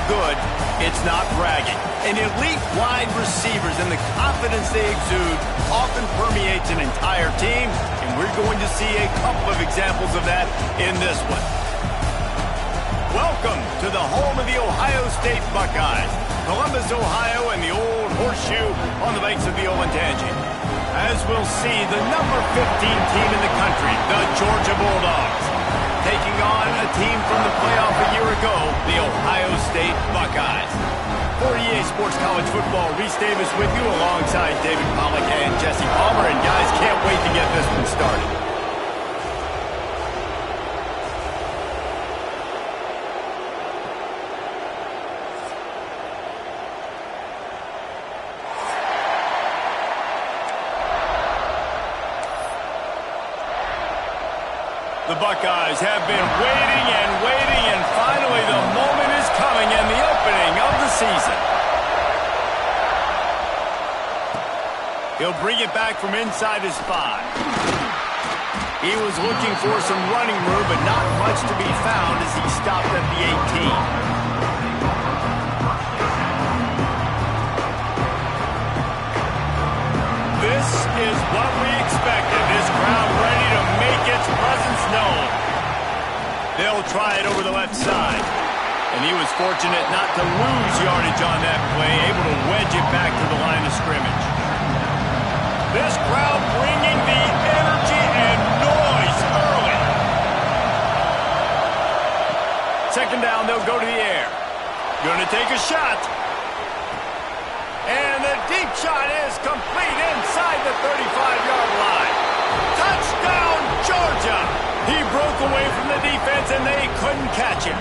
good, it's not bragging. And elite wide receivers and the confidence they exude often permeates an entire team, and we're going to see a couple of examples of that in this one. Welcome to the home of the Ohio State Buckeyes, Columbus, Ohio, and the old horseshoe on the banks of the Olentangy. As we'll see, the number 15 team in the country, the Georgia Bulldogs, taking on a team from the playoff a year ago, the Ohio State Buckeyes. For EA Sports College Football, Reese Davis with you alongside David Pollack and Jesse Palmer. And guys, can't wait to get this one started. The Buckeyes have been waiting and waiting, and finally the moment is coming and the opening of the season. He'll bring it back from inside his 5. He was looking for some running room, but not much to be found as he stopped at the 18. This is what we expected. This crowd ready to make its presence known. They'll try it over the left side. And he was fortunate not to lose yardage on that play, able to wedge it back to the line of scrimmage. This crowd bringing the energy and noise early. Second down, they'll go to the air. Going to take a shot. And the deep shot is complete inside the 35-yard line. Touchdown, Georgia! He broke away from the defense, and they couldn't catch him.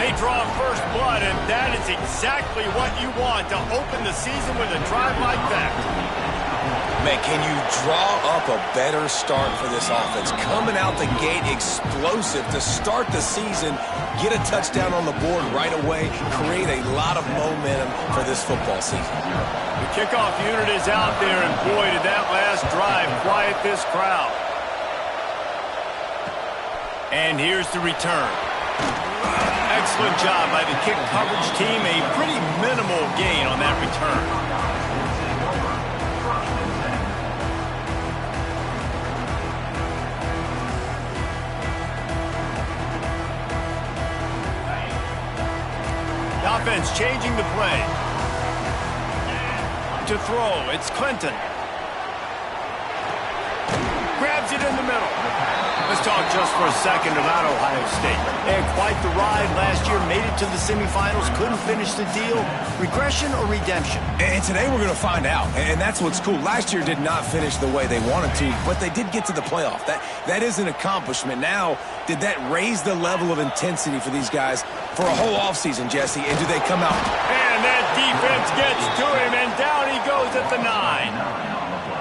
They draw first blood, and that is exactly what you want to open the season with a drive like that. Man, can you draw up a better start for this offense? Coming out the gate explosive to start the season, get a touchdown on the board right away, create a lot of momentum for this football season. The kickoff unit is out there, and boy, did that last drive quiet this crowd. And here's the return. Excellent job by the kick coverage team. A pretty minimal gain on that return. The offense changing the play. To throw, it's Clinton. Grabs it in the middle. Let's talk just for a second about Ohio State. They had quite the ride last year, made it to the semifinals, couldn't finish the deal. Regression or redemption? And today we're going to find out, and that's what's cool. Last year did not finish the way they wanted to, but they did get to the playoff. That is an accomplishment. Now, did that raise the level of intensity for these guys for a whole offseason, Jesse, and do they come out? And that defense gets to him, and down he goes at the 9.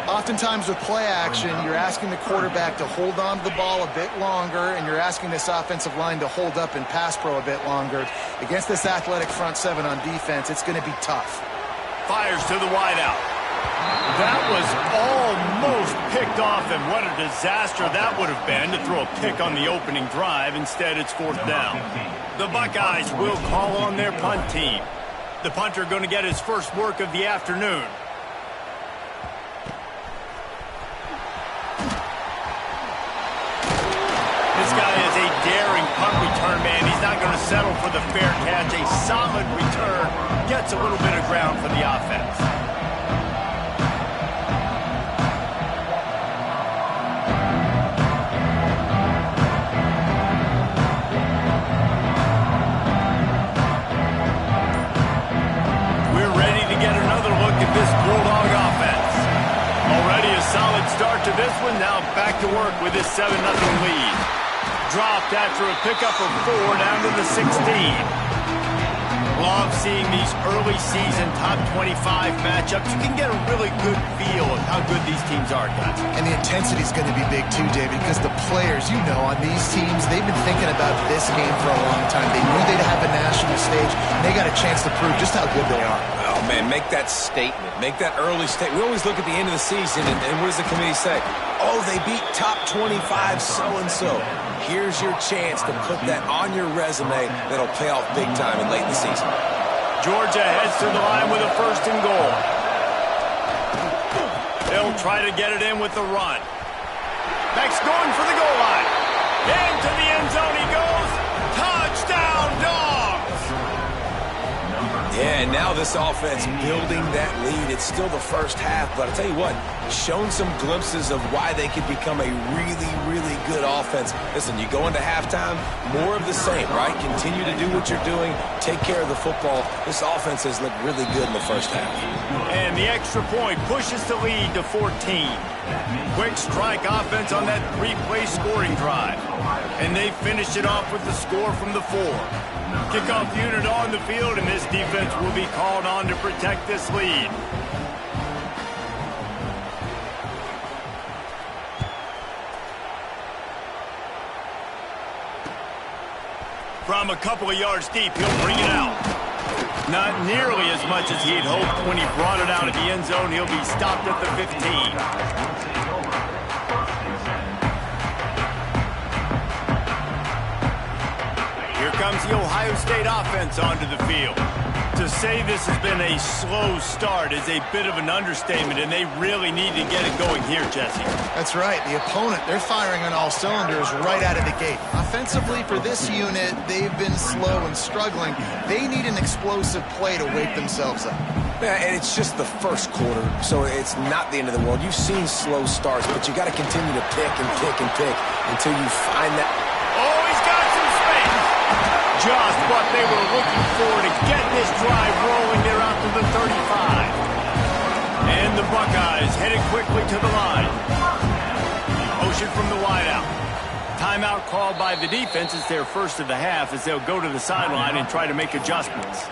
Oftentimes with play action, you're asking the quarterback to hold on to the ball a bit longer, and you're asking this offensive line to hold up in pass pro a bit longer. Against this athletic front 7 on defense, it's going to be tough. Fires to the wideout. That was almost picked off, and what a disaster that would have been to throw a pick on the opening drive. Instead, it's 4th down. The Buckeyes will call on their punt team. The punter going to get his first work of the afternoon. This guy is a daring punt return man. He's not going to settle for the fair catch. A solid return gets a little bit of ground for the offense. We're ready to get another look at this Bulldog offense. Already a solid start to this one. Now back to work with this 7-0 lead. Dropped after a pickup of 4 down to the 16. Love seeing these early season top 25 matchups. You can get a really good feel of how good these teams are, guys. And the intensity is going to be big too, David, because the players, you know, on these teams, they've been thinking about this game for a long time. They knew they'd have a national stage, and they got a chance to prove just how good they are. Oh, man, make that statement. Make that early statement. We always look at the end of the season, and what does the committee say? Oh, they beat top 25 so-and-so. Here's your chance to put that on your resume that'll pay off big time and late in the season. Georgia heads to the line with a 1st and goal. They'll try to get it in with the run. Beck's going for the goal line. Into the end zone he goes. Touchdown, Dogs! Yeah, and now this offense building that lead. It's still the first half, but I'll tell you what, shown some glimpses of why they could become a really, really good offense. Listen, you go into halftime, more of the same, right? Continue to do what you're doing, take care of the football. This offense has looked really good in the first half. And the extra point pushes the lead to 14. Quick strike offense on that 3-play scoring drive. And they finish it off with the score from the 4. Kickoff unit on the field, and this defense will be called on to protect this lead. From a couple of yards deep, he'll bring it out. Not nearly as much as he had hoped when he brought it out of the end zone. He'll be stopped at the 15. Here comes the Ohio State offense onto the field. To say this has been a slow start is a bit of an understatement, and they really need to get it going here, Jesse. That's right. The opponent, they're firing on all cylinders right out of the gate. Offensively, for this unit, they've been slow and struggling. They need an explosive play to wake themselves up. Yeah, and it's just the first quarter, so it's not the end of the world. You've seen slow starts, but you got to continue to pick and pick and pick until you find that. Oh, he's got some space. Just what they were looking for to get this drive rolling. They're out to the 35. And the Buckeyes headed quickly to the line. Motion from the wideout. Timeout called by the defense. It's their first of the half as they'll go to the sideline and try to make adjustments.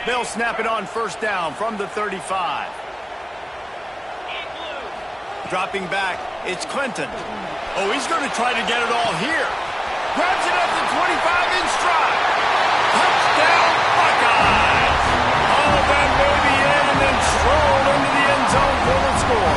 They'll snap it on 1st down from the 35. Dropping back, it's Clinton. Oh, he's going to try to get it all here. Grabs it up to 25 in stride. Touchdown, Buckeyes! Oh, that may be in, and then strolled into the end zone for the score.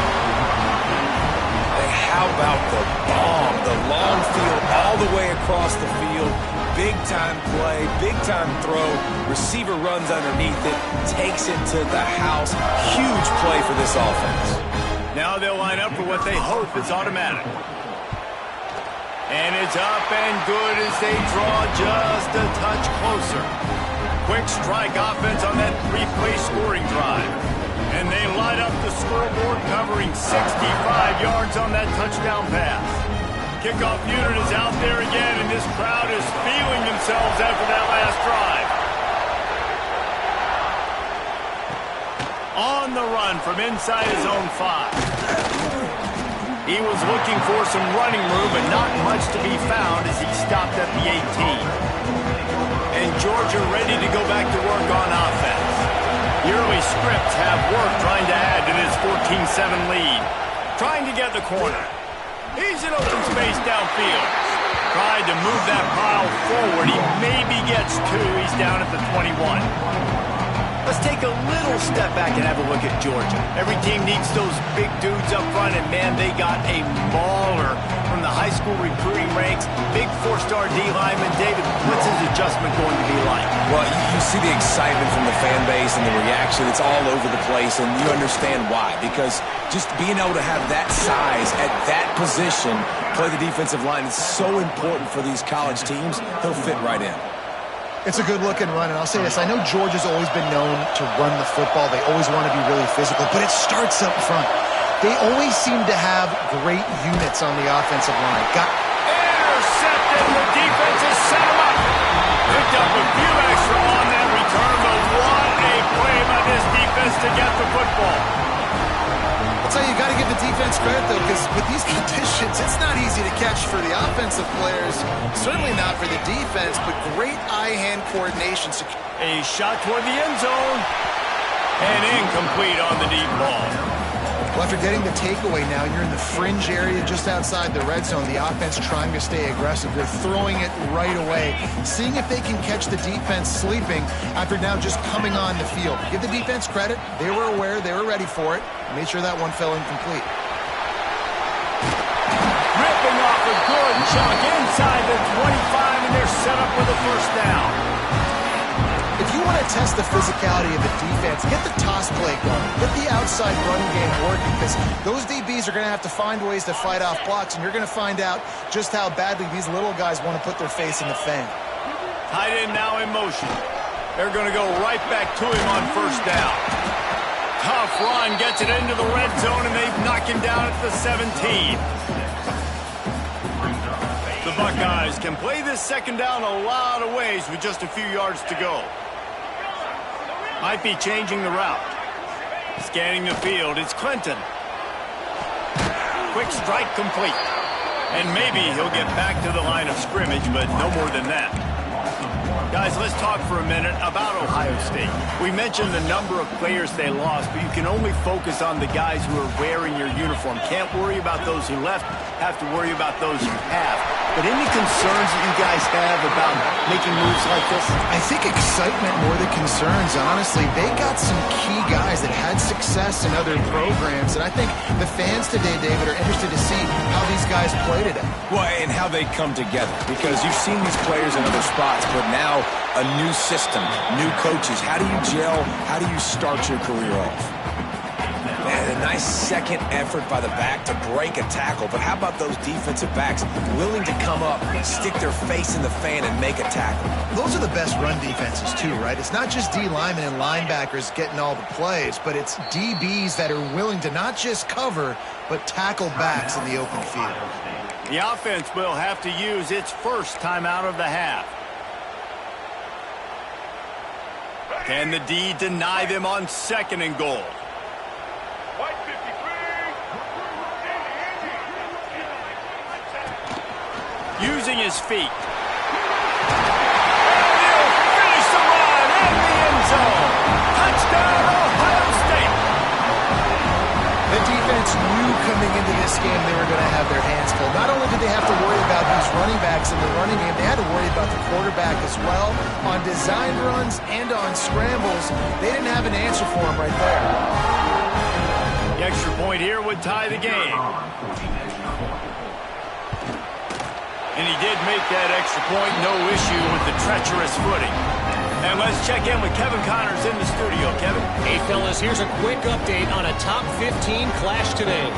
Hey, how about the bomb? The long field all the way across the field. Big-time play, big-time throw. Receiver runs underneath it, takes it to the house. Huge play for this offense. Now they'll line up for what they hope is automatic. And it's up and good as they draw just a touch closer. Quick strike offense on that 3-play scoring drive. And they light up the scoreboard covering 65 yards on that touchdown pass. Kickoff unit is out there again, and this crowd is feeling themselves after that last drive. On the run from inside his own 5. He was looking for some running room, but not much to be found as he stopped at the 18. And Georgia ready to go back to work on offense. The early scripts have work trying to add to this 14-7 lead. Trying to get the corner. He's in open space downfield. Tried to move that pile forward. He maybe gets 2. He's down at the 21. Let's take a little step back and have a look at Georgia. Every team needs those big dudes up front, and man, they got a mauler from the high school recruiting ranks. Big 4-star D lineman. David, what's his adjustment going to be like? Well, you see the excitement from the fan base and the reaction. It's all over the place, and you understand why. Because just being able to have that size at that position, play the defensive line, is so important for these college teams. He'll fit right in. It's a good-looking run, and I'll say this. I know Georgia's always been known to run the football. They always want to be really physical, but it starts up front. They always seem to have great units on the offensive line. Intercepted. The defense has set him up. Picked up a few extra on that return, but what a play by this defense to get the football. I'll tell you, you got to give the defense credit, though, because with these conditions, it's not easy to catch for the offensive players. Certainly not for the defense, but great eye-hand coordination. A shot toward the end zone. And incomplete on the deep ball. Well, after getting the takeaway now, you're in the fringe area just outside the red zone. The offense trying to stay aggressive. They're throwing it right away, seeing if they can catch the defense sleeping after now just coming on the field. Give the defense credit. They were aware. They were ready for it. Made sure that one fell incomplete. Ripping off a good chunk inside the 25, and they're set up with a first down. If you want to test the physicality of the defense, get the toss play going. Get the outside running game working, because those DBs are going to have to find ways to fight off blocks, and you're going to find out just how badly these little guys want to put their face in the fan. Tight end now in motion. They're going to go right back to him on first down. Tough run, gets it into the red zone, and they knock him down at the 17. The Buckeyes can play this second down a lot of ways with just a few yards to go. Might be changing the route. Scanning the field, it's Clinton. Quick strike complete. And maybe he'll get back to the line of scrimmage, but no more than that. Guys, let's talk for a minute about Ohio State. We mentioned the number of players they lost, but you can only focus on the guys who are wearing your uniform. Can't worry about those who left, have to worry about those who have. But any concerns that you guys have about making moves like this? I think excitement more than concerns, honestly. They got some key guys that had success in other programs, and I think the fans today, David, are interested to see how these guys play today. Well, and how they come together, because you've seen these players in other spots, but now a new system, new coaches. How do you gel? How do you start your career off? Man, a nice second effort by the back to break a tackle. But how about those defensive backs willing to come up, stick their face in the fan, and make a tackle? Those are the best run defenses, too, right? It's not just D linemen and linebackers getting all the plays, but it's DBs that are willing to not just cover, but tackle backs in the open field. The offense will have to use its first timeout of the half. Can the D deny them on second and goal? Using his feet. And he'll finish the run in the end zone. Touchdown, Ohio State. The defense knew coming into this game they were going to have their hands full. Not only did they have to worry about these running backs in the running game, they had to worry about the quarterback as well. On design runs and on scrambles, they didn't have an answer for him right there. The extra point here would tie the game. And he did make that extra point, no issue with the treacherous footing. And let's check in with Kevin Connors in the studio. Kevin? Hey, fellas, here's a quick update on a top 15 clash today.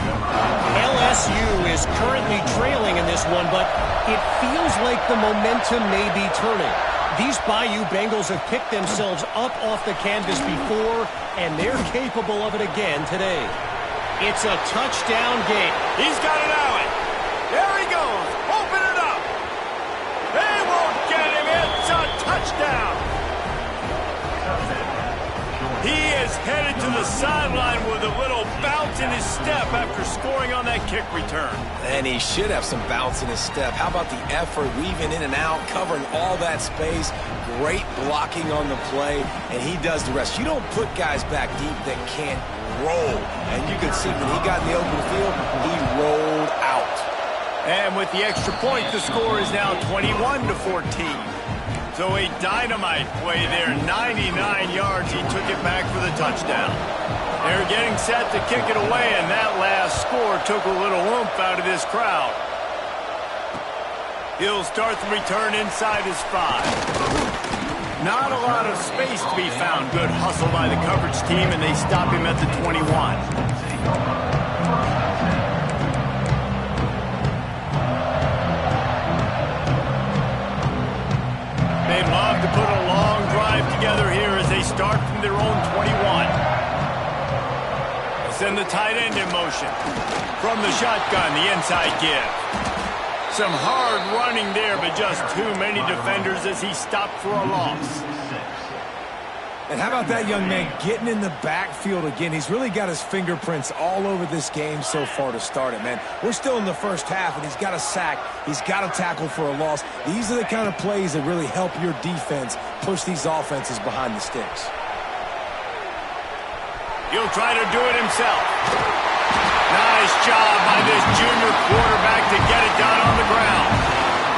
LSU is currently trailing in this one, but it feels like the momentum may be turning. These Bayou Bengals have picked themselves up off the canvas before, and they're capable of it again today. It's a touchdown game. He's got it, Allen. There he goes. Open it up. They won't get him. It's a touchdown. He is headed to the sideline with a little bounce in his step after scoring on that kick return. And he should have some bounce in his step. How about the effort, weaving in and out, covering all that space, great blocking on the play, and he does the rest. You don't put guys back deep that can't roll. And you can see when he got in the open field, he rolled out. And with the extra point, the score is now 21-14. So a dynamite play there, 99 yards. He took it back for the touchdown. They're getting set to kick it away, and that last score took a little oomph out of this crowd. He'll start the return inside his 5. Not a lot of space to be found. Good hustle by the coverage team, and they stop him at the 21. They'd love to put a long drive together here as they start from their own 21. They'll send the tight end in motion. From the shotgun, the inside give. Some hard running there, but just too many defenders as he stopped for a loss. And how about that young man getting in the backfield again? He's really got his fingerprints all over this game so far to start it, man. We're still in the first half, and he's got a sack. He's got a tackle for a loss. These are the kind of plays that really help your defense push these offenses behind the sticks. He'll try to do it himself. Nice job by this junior quarterback to get it done on the ground.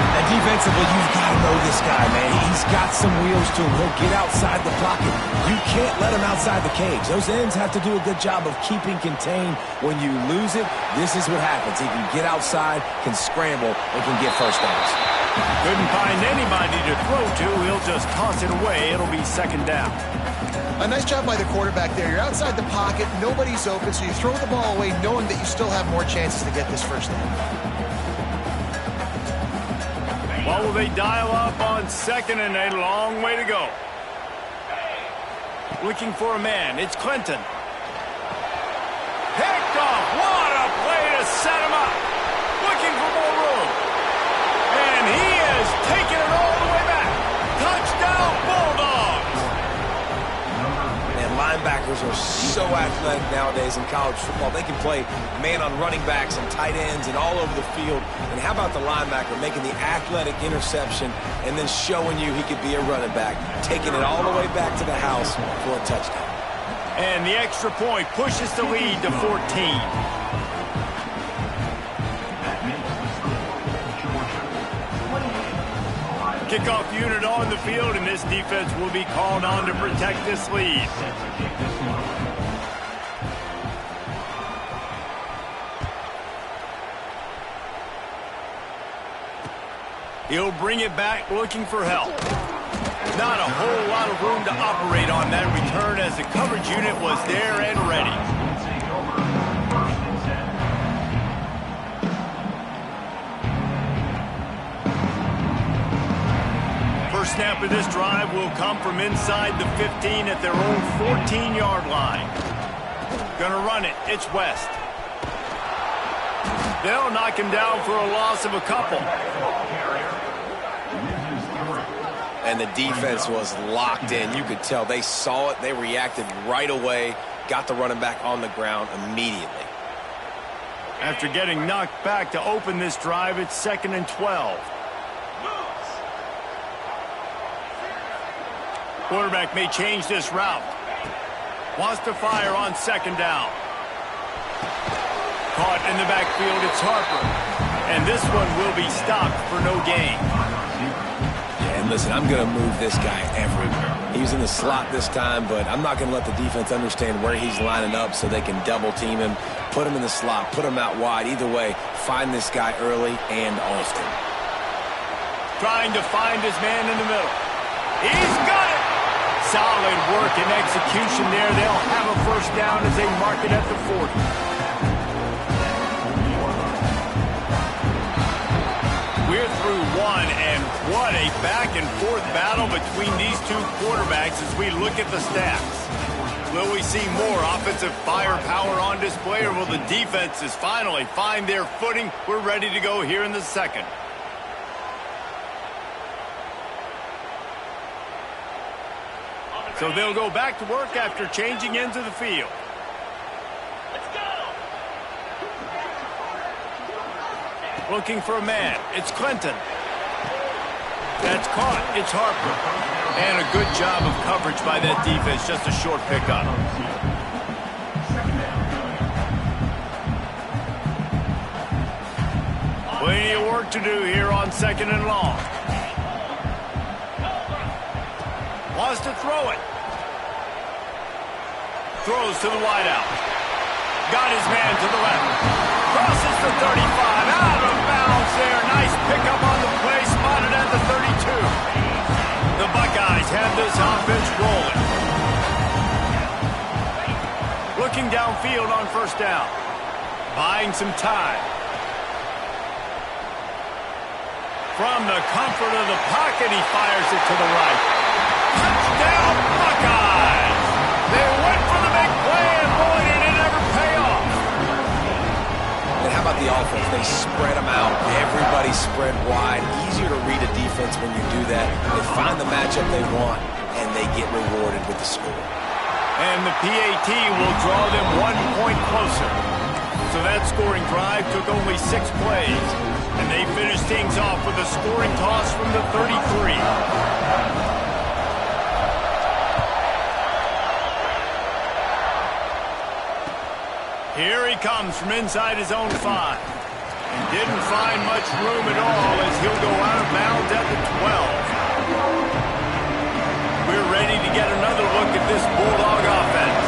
And defensively, you've got to know this guy, man. He's got some wheels to him. He'll get outside the pocket. You can't let him outside the cage. Those ends have to do a good job of keeping contained. When you lose it, this is what happens. He can get outside, can scramble, and can get first downs. Couldn't find anybody to throw to. He'll just toss it away. It'll be second down. A nice job by the quarterback there. You're outside the pocket. Nobody's open, so you throw the ball away knowing that you still have more chances to get this first down. What will they dial up on second and a long way to go? Looking for a man. It's Clinton. Picked off. What a play to set him up. Looking for more room. And he has taken it all the way back. Touchdown, Bulldogs. And linebackers are so athletic nowadays in college football. They can play man on running backs and tight ends and all over the field. And how about the linebacker making the athletic interception and then showing you he could be a running back, taking it all the way back to the house for a touchdown. And the extra point pushes the lead to 14. Kickoff unit on the field, and this defense will be called on to protect this lead. He'll bring it back looking for help. Not a whole lot of room to operate on that return as the coverage unit was there and ready. First snap of this drive will come from inside the 15 at their own 14-yard line. Gonna run it. It's West. They'll knock him down for a loss of a couple. And the defense was locked in. You could tell they saw it. They reacted right away. Got the running back on the ground immediately. After getting knocked back to open this drive, it's 2nd and 12. Quarterback may change this route. Wants to fire on second down. Caught in the backfield, it's Harper. And this one will be stopped for no gain. Yeah, and listen, I'm going to move this guy everywhere. He's in the slot this time, but I'm not going to let the defense understand where he's lining up so they can double team him, put him in the slot, put him out wide. Either way, find this guy early and often. Trying to find his man in the middle. He's got it! Solid work and execution there. They'll have a first down as they mark it at the 40. We're through one, and what a back-and-forth battle between these two quarterbacks as we look at the stats. Will we see more offensive firepower on display, or will the defenses finally find their footing? We're ready to go here in the second. So they'll go back to work after changing into the field. Let's go. Looking for a man. It's Clinton. That's caught. It's Harper. And a good job of coverage by that defense. Just a short pickup. Plenty of work to do here on second and long. Wants to throw it. Throws to the wideout. Got his man to the left. Crosses the 35. Out of bounds there. Nice pickup on the play. Spotted at the 32. The Buckeyes have this offense rolling. Looking downfield on first down. Buying some time. From the comfort of the pocket, he fires it to the right. Touchdown, Buckeyes! They went for the big play, and boy, did it ever pay off. And how about the offense? They spread them out. Everybody spread wide. Easier to read a defense when you do that. They find the matchup they want, and they get rewarded with the score. And the PAT will draw them 1 point closer. So that scoring drive took only 6 plays. And they finished things off with a scoring toss from the 33. Here he comes from inside his own 5. And didn't find much room at all as he'll go out of bounds at the 12. We're ready to get another look at this Bulldog offense.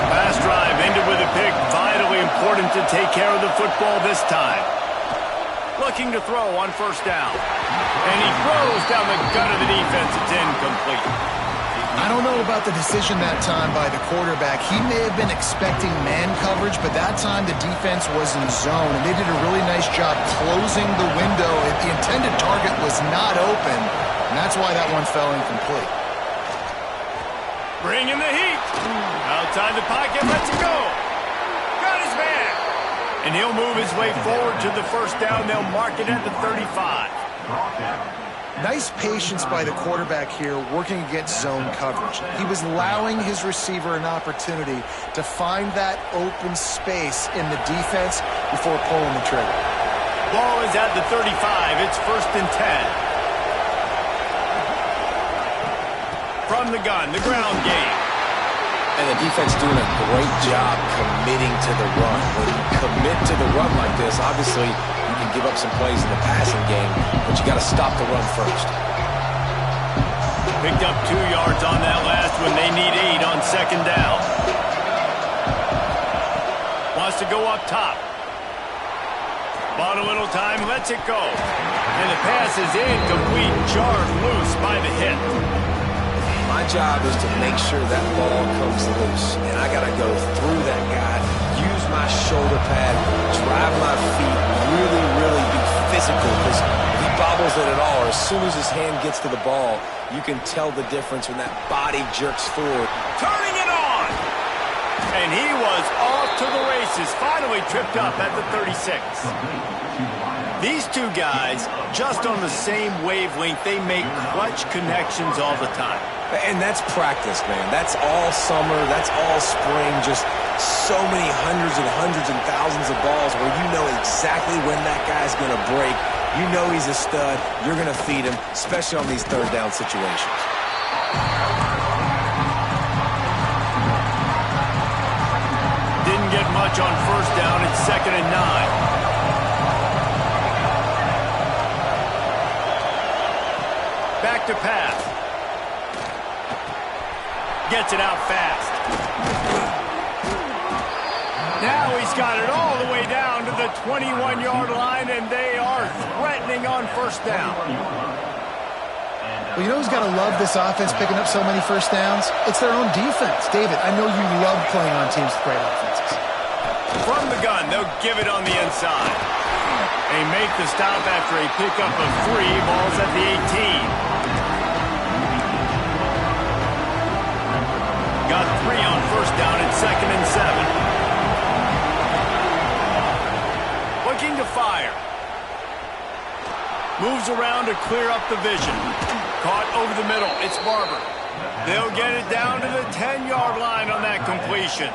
Pass drive ended with a pick. Vitally important to take care of the football this time. Looking to throw on first down. And he throws down the gut of the defense. It's incomplete. I don't know about the decision that time by the quarterback. He may have been expecting man coverage, but that time the defense was in zone, and they did a really nice job closing the window. The intended target was not open, and that's why that one fell incomplete. Bringing the heat. Outside the pocket, lets it go. Got his man. And he'll move his way forward to the first down. They'll mark it at the 35. Nice patience by the quarterback here working against zone coverage. He was allowing his receiver an opportunity to find that open space in the defense before pulling the trigger. Ball is at the 35. It's 1st and 10. From the gun, the ground game. And the defense doing a great job committing to the run. When you commit to the run like this, obviously you can give up some plays in the passing game, but you got to stop the run first. Picked up 2 yards on that last one. They need 8 on second down. Wants to go up top. Bought a little time, lets it go. And the pass is incomplete, jarred loose by the hit. My job is to make sure that ball comes loose, and I got to go through that guy, use my shoulder pad, drive my feet, really be physical, because if he bobbles it at all, or as soon as his hand gets to the ball, you can tell the difference when that body jerks forward. Turning it on! And he was off to the races, finally tripped up at the 36. These two guys, just on the same wavelength, they make clutch connections all the time. And that's practice, man. That's all summer. That's all spring. Just so many hundreds and thousands of balls where you know exactly when that guy's going to break. You know he's a stud. You're going to feed him, especially on these third down situations. Didn't get much on first down. It's 2nd and 9. Back to pass. Gets it out fast. Now he's got it all the way down to the 21-yard line, and they are threatening on first down. Well, you know who's got to love this offense picking up so many first downs? It's their own defense. David, I know you love playing on teams with great offenses. From the gun, they'll give it on the inside. They make the stop after a pickup of 3. Ball's at the 18. Got 3 on first down at 2nd and 7. Looking to fire. Moves around to clear up the vision. Caught over the middle. It's Barber. They'll get it down to the 10-yard line on that completion.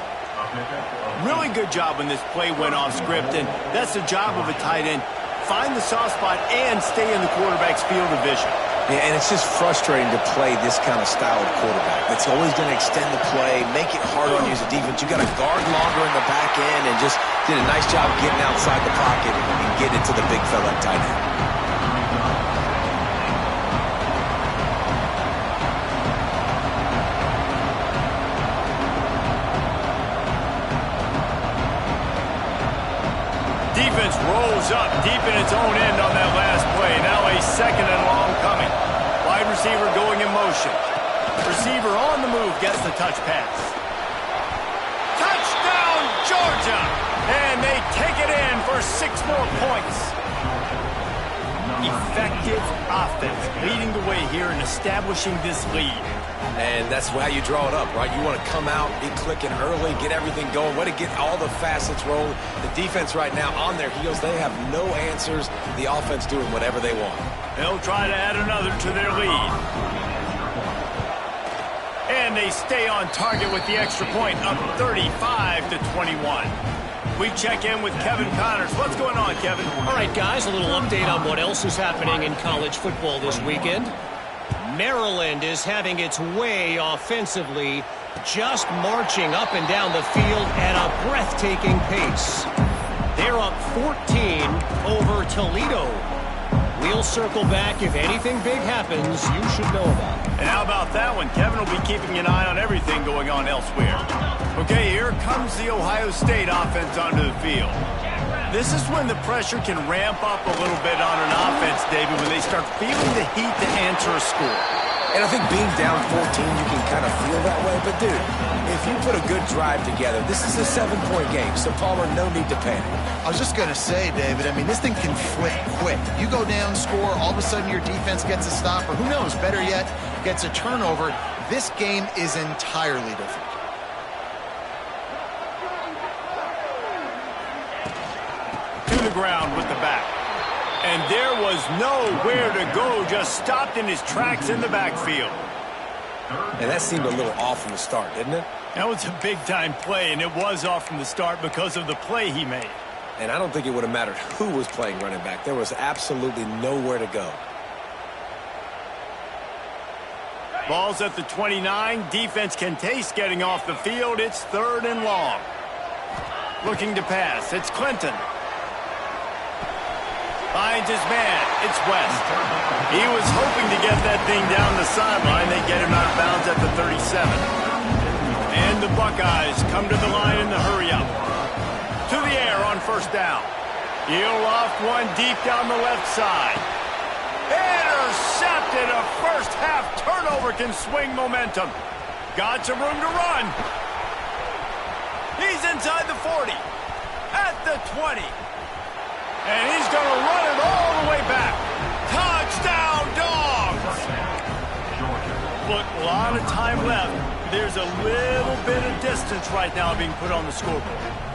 Really good job when this play went off script, and that's the job of a tight end. Find the soft spot and stay in the quarterback's field of vision. Yeah, and it's just frustrating to play this kind of style of quarterback. That's always going to extend the play, make it hard on you as a defense. You got to guard longer in the back end, and just did a nice job getting outside the pocket and getting it to the big fella at tight end. Defense rolls up deep in its own end on that last play. Now a 2nd and long coming. Wide receiver going in motion. Receiver on the move gets the touch pass. Touchdown, Georgia! And they take it in for 6 more points. Effective offense leading the way here in establishing this lead. And that's how you draw it up, right? You want to come out, be clicking early, get everything going, want to get all the facets rolling. The defense right now on their heels, they have no answers. The offense doing whatever they want. They'll try to add another to their lead. And they stay on target with the extra point, up 35-21. We check in with Kevin Connors. What's going on, Kevin? All right, guys, a little update on what else is happening in college football this weekend. Maryland is having its way offensively Just marching up and down the field at a breathtaking pace. They're up 14 over Toledo. We'll circle back. If anything big happens, you should know about it. And how about that one? Kevin will be keeping an eye on everything going on elsewhere. Okay, here comes the Ohio State offense onto the field. This is when the pressure can ramp up a little bit on an offense, David, when they start feeling the heat to answer a score. And I think being down 14, you can kind of feel that way. But, dude, if you put a good drive together, this is a 7-point game. So, Palmer, no need to panic. I was just going to say, David, I mean, this thing can flip quick. You go down, score, all of a sudden your defense gets a stop, or who knows, better yet, gets a turnover. This game is entirely different. To the ground with the back. And there was nowhere to go, just stopped in his tracks in the backfield. And that seemed a little off from the start, didn't it? That was a big-time play, and it was off from the start because of the play he made. And I don't think it would have mattered who was playing running back. There was absolutely nowhere to go. Ball's at the 29. Defense can taste getting off the field. It's 3rd and long. Looking to pass. It's Clinton. Finds his man. It's West. He was hoping to get that thing down the sideline. They get him out of bounds at the 37. And the Buckeyes come to the line in the hurry-up. To the air on 1st down. He'll loft one deep down the left side. Intercepted. A first-half turnover can swing momentum. Got some room to run. He's inside the 40. At the 20. And he's going to run it all the way back. Touchdown, Dogs! Look, a lot of time left. There's a little bit of distance right now being put on the scoreboard.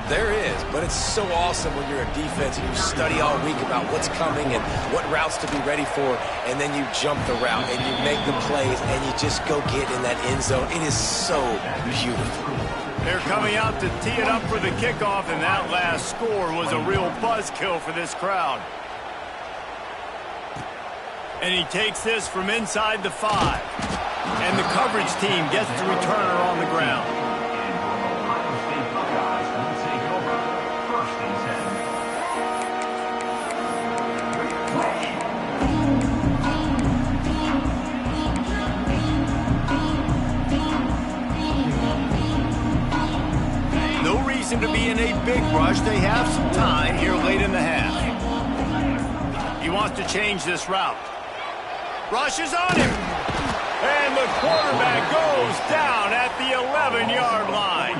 There is, but it's so awesome when you're a defense and you study all week about what's coming and what routes to be ready for, and then you jump the route and you make the plays and you just go get in that end zone. It is so beautiful. They're coming out to tee it up for the kickoff, and that last score was a real buzzkill for this crowd. And he takes this from inside the 5. And the coverage team gets the returner on the ground. To be in a big rush. They have some time here late in the half. He wants to change this route. Rushes on him. And the quarterback goes down at the 11-yard line.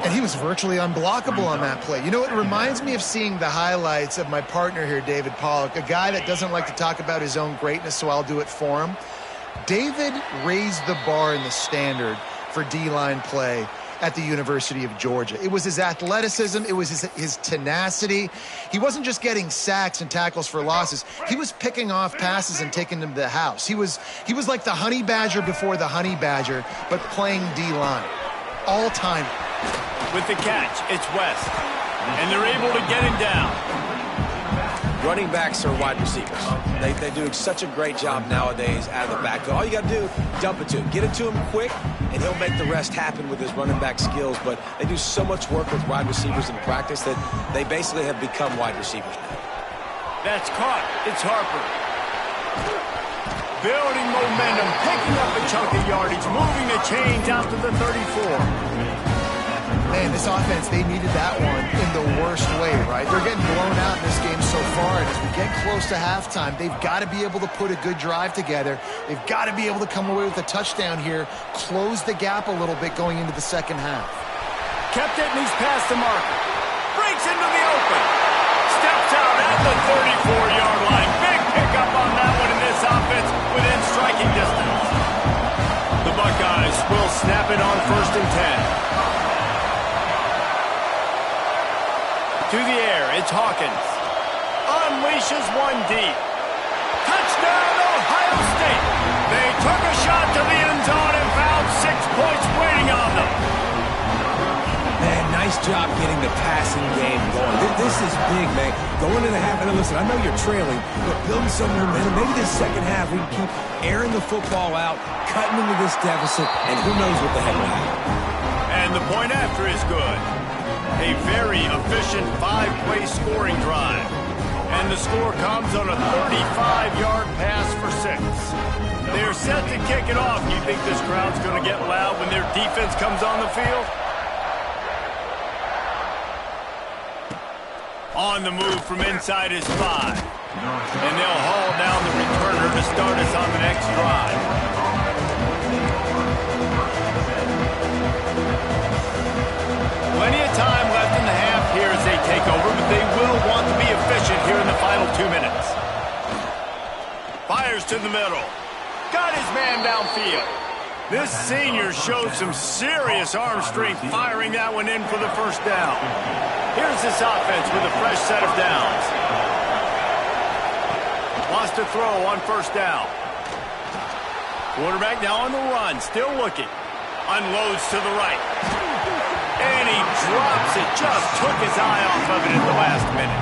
And he was virtually unblockable on that play. You know, it reminds me of seeing the highlights of my partner here, David Pollock, a guy that doesn't like to talk about his own greatness, so I'll do it for him. David raised the bar in the standard for D-line play at the University of Georgia. It was his athleticism. It was his tenacity. He wasn't just getting sacks and tackles for losses. He was picking off passes and taking them to the house. He was like the Honey Badger before the Honey Badger, but playing D-line. All time. With the catch, it's West. And they're able to get him down. Running backs are wide receivers. They do such a great job nowadays out of the backfield. All you got to do, dump it to him. Get it to him quick, and he'll make the rest happen with his running back skills. But they do so much work with wide receivers in practice that they basically have become wide receivers now. That's caught. It's Harper. Building momentum, picking up a chunk of yardage, moving the chains out to the 34. Man, this offense, they needed that one in the worst way, right? They're getting blown out in this game so far, and as we get close to halftime, they've got to be able to put a good drive together. They've got to be able to come away with a touchdown here, close the gap a little bit going into the second half. Kept it, and he's past the marker. Breaks into the open. Steps out at the 34-yard line. Big pickup on that one in this offense within striking distance. The Buckeyes will snap it on 1st and 10. To the air, it's Hawkins. Unleashes one deep. Touchdown, Ohio State. They took a shot to the end zone and found 6 points waiting on them. Man, nice job getting the passing game going. This is big, man. Going into the half, and listen, I know you're trailing, but building some momentum. Maybe this second half we can keep airing the football out, cutting into this deficit, and who knows what the heck will happen. And the point after is good. A very efficient 5-play scoring drive. And the score comes on a 35-yard pass for 6. They're set to kick it off. You think this crowd's going to get loud when their defense comes on the field? On the move from inside his 5. And they'll haul down the returner to start us on the next drive. Plenty of time left in the half here as they take over, but they will want to be efficient here in the final 2 minutes. Fires to the middle. Got his man downfield. This senior showed some serious arm strength firing that one in for the first down. Here's this offense with a fresh set of downs. Wants to throw on first down. Quarterback now on the run, still looking. Unloads to the right. And he drops it, just took his eye off of it at the last minute.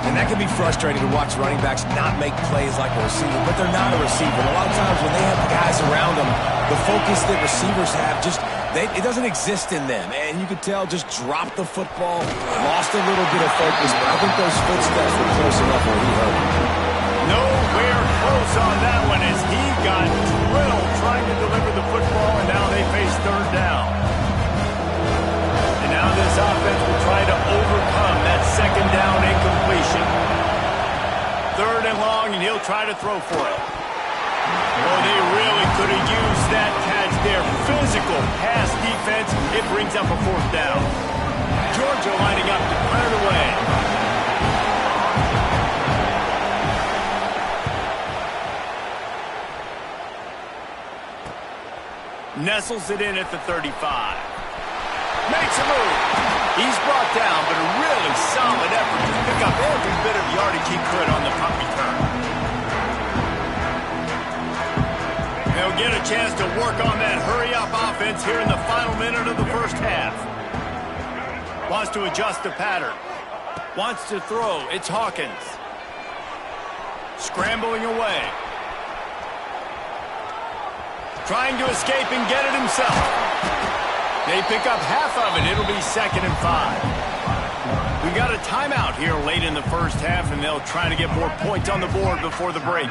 And that can be frustrating to watch running backs not make plays like a receiver, but they're not a receiver. A lot of times when they have guys around them, the focus that receivers have it doesn't exist in them. And you could tell just dropped the football, lost a little bit of focus, but I think those footsteps were close enough where he hurt him. Nowhere close on that one as he got drilled trying to deliver the football, and now they face third down. Now this offense will try to overcome that second down incompletion. Third and long, and he'll try to throw for it. Oh, they really could have used that catch there. Physical pass defense. It brings up a fourth down. Georgia lining up to clear it away. Nestles it in at the 35. Makes a move. He's brought down, but a really solid effort to pick up every bit of yardage he could on the punt return. They'll get a chance to work on that hurry-up offense here in the final minute of the first half. Wants to adjust the pattern. Wants to throw. It's Hawkins. Scrambling away. Trying to escape and get it himself. They pick up half of it. It'll be 2nd and 5. We got a timeout here late in the first half, and they'll try to get more points on the board before the break.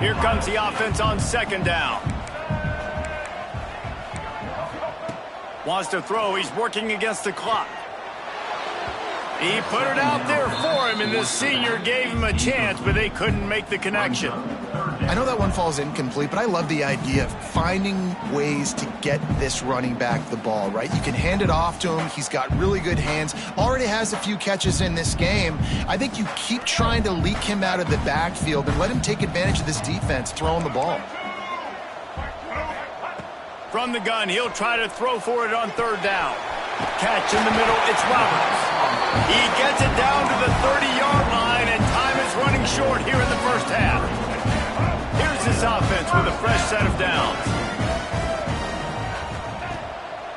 Here comes the offense on 2nd down. Wants to throw. He's working against the clock. He put it out there for him, and the senior gave him a chance, but they couldn't make the connection. I know that one falls incomplete, but I love the idea of finding ways to get this running back the ball, right? You can hand it off to him. He's got really good hands. Already has a few catches in this game. I think you keep trying to leak him out of the backfield and let him take advantage of this defense throwing the ball. From the gun, he'll try to throw for it on 3rd down. Catch in the middle, it's Roberts. He gets it down to the 30-yard line, and time is running short here in the first half. Here's this offense with a fresh set of downs.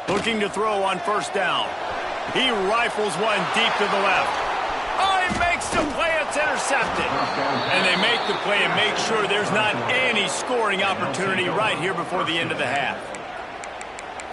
Looking to throw on 1st down. He rifles one deep to the left. Oh, he makes the play. It's intercepted. And they make the play and make sure there's not any scoring opportunity right here before the end of the half.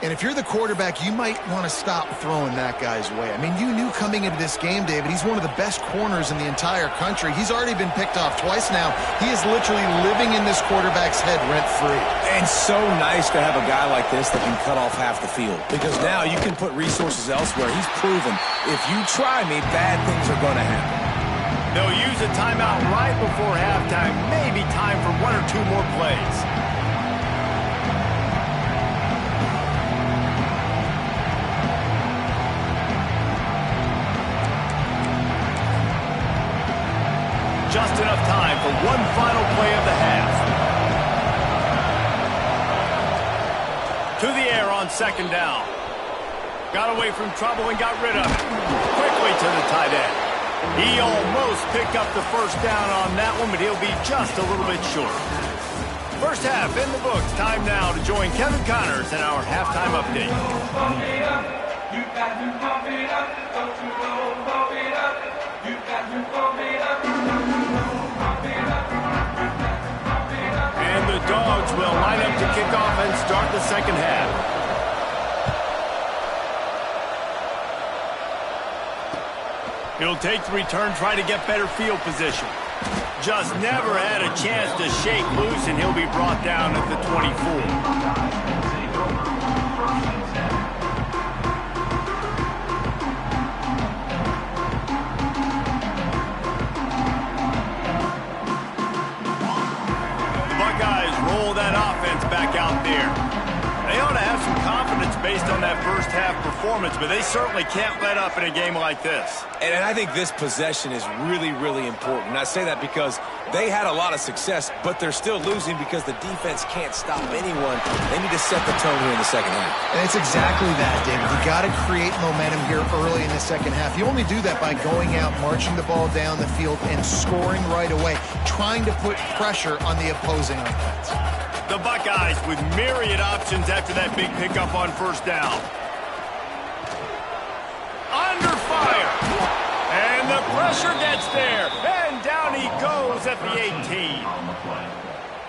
And if you're the quarterback, you might want to stop throwing that guy's way. I mean, you knew coming into this game, David, he's one of the best corners in the entire country. He's already been picked off twice now. He is literally living in this quarterback's head rent-free. And so nice to have a guy like this that can cut off half the field. Because now you can put resources elsewhere. He's proven, if you try me, bad things are going to happen. They'll use a timeout right before halftime. Maybe time for 1 or 2 more plays. Just enough time for one final play of the half. To the air on 2nd down. Got away from trouble and got rid of it. Quickly to the tight end. He almost picked up the 1st down on that one, but he'll be just a little bit short. First half in the books. Time now to join Kevin Connors in our halftime update. And the Dogs will line up to kick off and start the second half. He'll take the return, try to get better field position. Just never had a chance to shake loose, and he'll be brought down at the 24. Back out there. They ought to have some confidence based on that first half performance, but they certainly can't let up in a game like this. And I think this possession is really, really important. And I say that because they had a lot of success, but they're still losing because the defense can't stop anyone. They need to set the tone here in the second half. And it's exactly that, David. You got to create momentum here early in the second half. You only do that by going out, marching the ball down the field, and scoring right away, trying to put pressure on the opposing offense. The Buckeyes with myriad options after that big pickup on first down. Under fire. And the pressure gets there. And down he goes at the 18.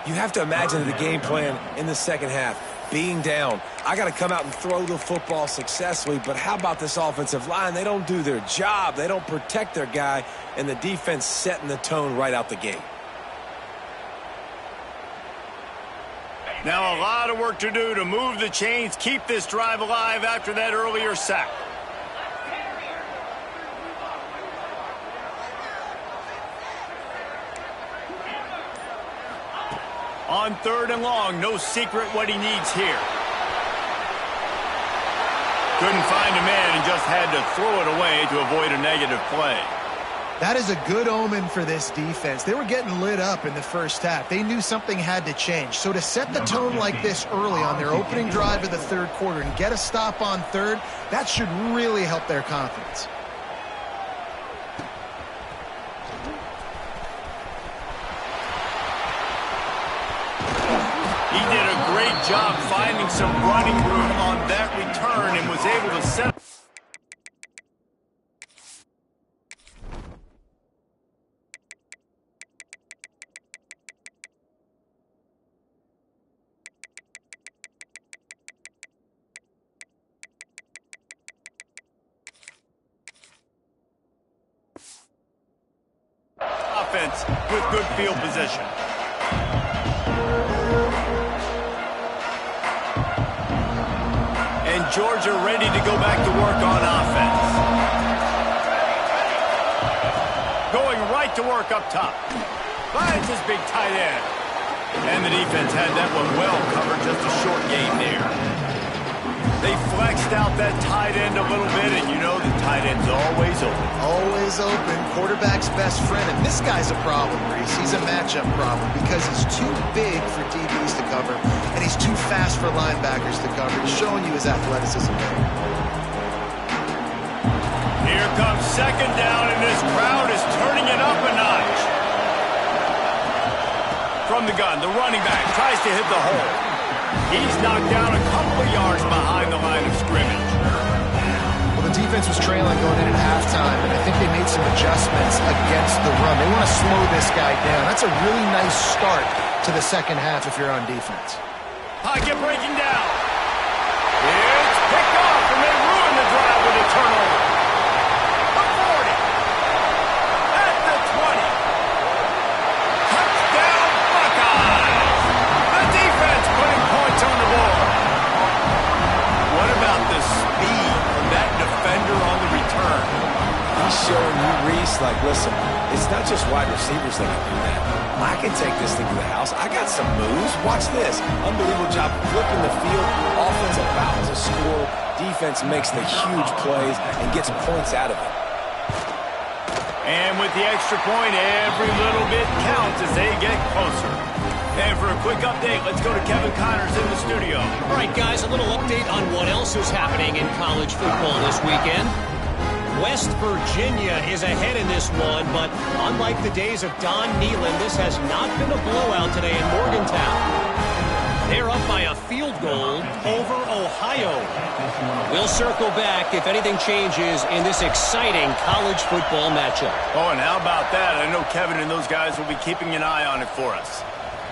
You have to imagine the game plan in the second half. Being down, I got to come out and throw the football successfully, but how about this offensive line? They don't do their job. They don't protect their guy, and the defense setting the tone right out the gate. Now a lot of work to do to move the chains, keep this drive alive after that earlier sack. On third and long, no secret what he needs here. Couldn't find a man and just had to throw it away to avoid a negative play. That is a good omen for this defense. They were getting lit up in the first half. They knew something had to change. So to set the tone like this early on their opening drive of the third quarter and get a stop on third, that should really help their confidence. He did a great job finding some running room on that return and was able to set up. Offense with good field position. And Georgia ready to go back to work on offense. Going right to work up top. Finds his big tight end. And the defense had that one well covered, just a short gain there. They flexed out that tight end a little bit, and you know the tight end's always open. Always open. Quarterback's best friend. And this guy's a problem, Reese. He's a matchup problem because he's too big for DBs to cover, and he's too fast for linebackers to cover. He's showing you his athleticism there. Here comes second down, and this crowd is turning it up a notch. From the gun, the running back tries to hit the hole. He's knocked down a couple of yards behind the line of scrimmage. Well, the defense was trailing going in at halftime, and I think they made some adjustments against the run. They want to slow this guy down. That's a really nice start to the second half if you're on defense. Pocket breaking down. It's picked off, and they ruin the drive with a turnover. The 40. At the 20. Touchdown, Buckeyes. The defense putting points on the board. What about the speed from that defender on the return? He's showing you, Reese, like, listen, it's not just wide receivers that can do that. I can take this thing to the house. I got some moves. Watch this. Unbelievable job flipping the field. Offense about to score. Defense makes the huge plays and gets points out of it. And with the extra point, every little bit counts as they get closer. And for a quick update, let's go to Kevin Connors in the studio. All right, guys, a little update on what else is happening in college football this weekend. West Virginia is ahead in this one, but unlike the days of Don Neyland, this has not been a blowout today in Morgantown. They're up by a field goal over Ohio. We'll circle back if anything changes in this exciting college football matchup. Oh, and how about that? I know Kevin and those guys will be keeping an eye on it for us.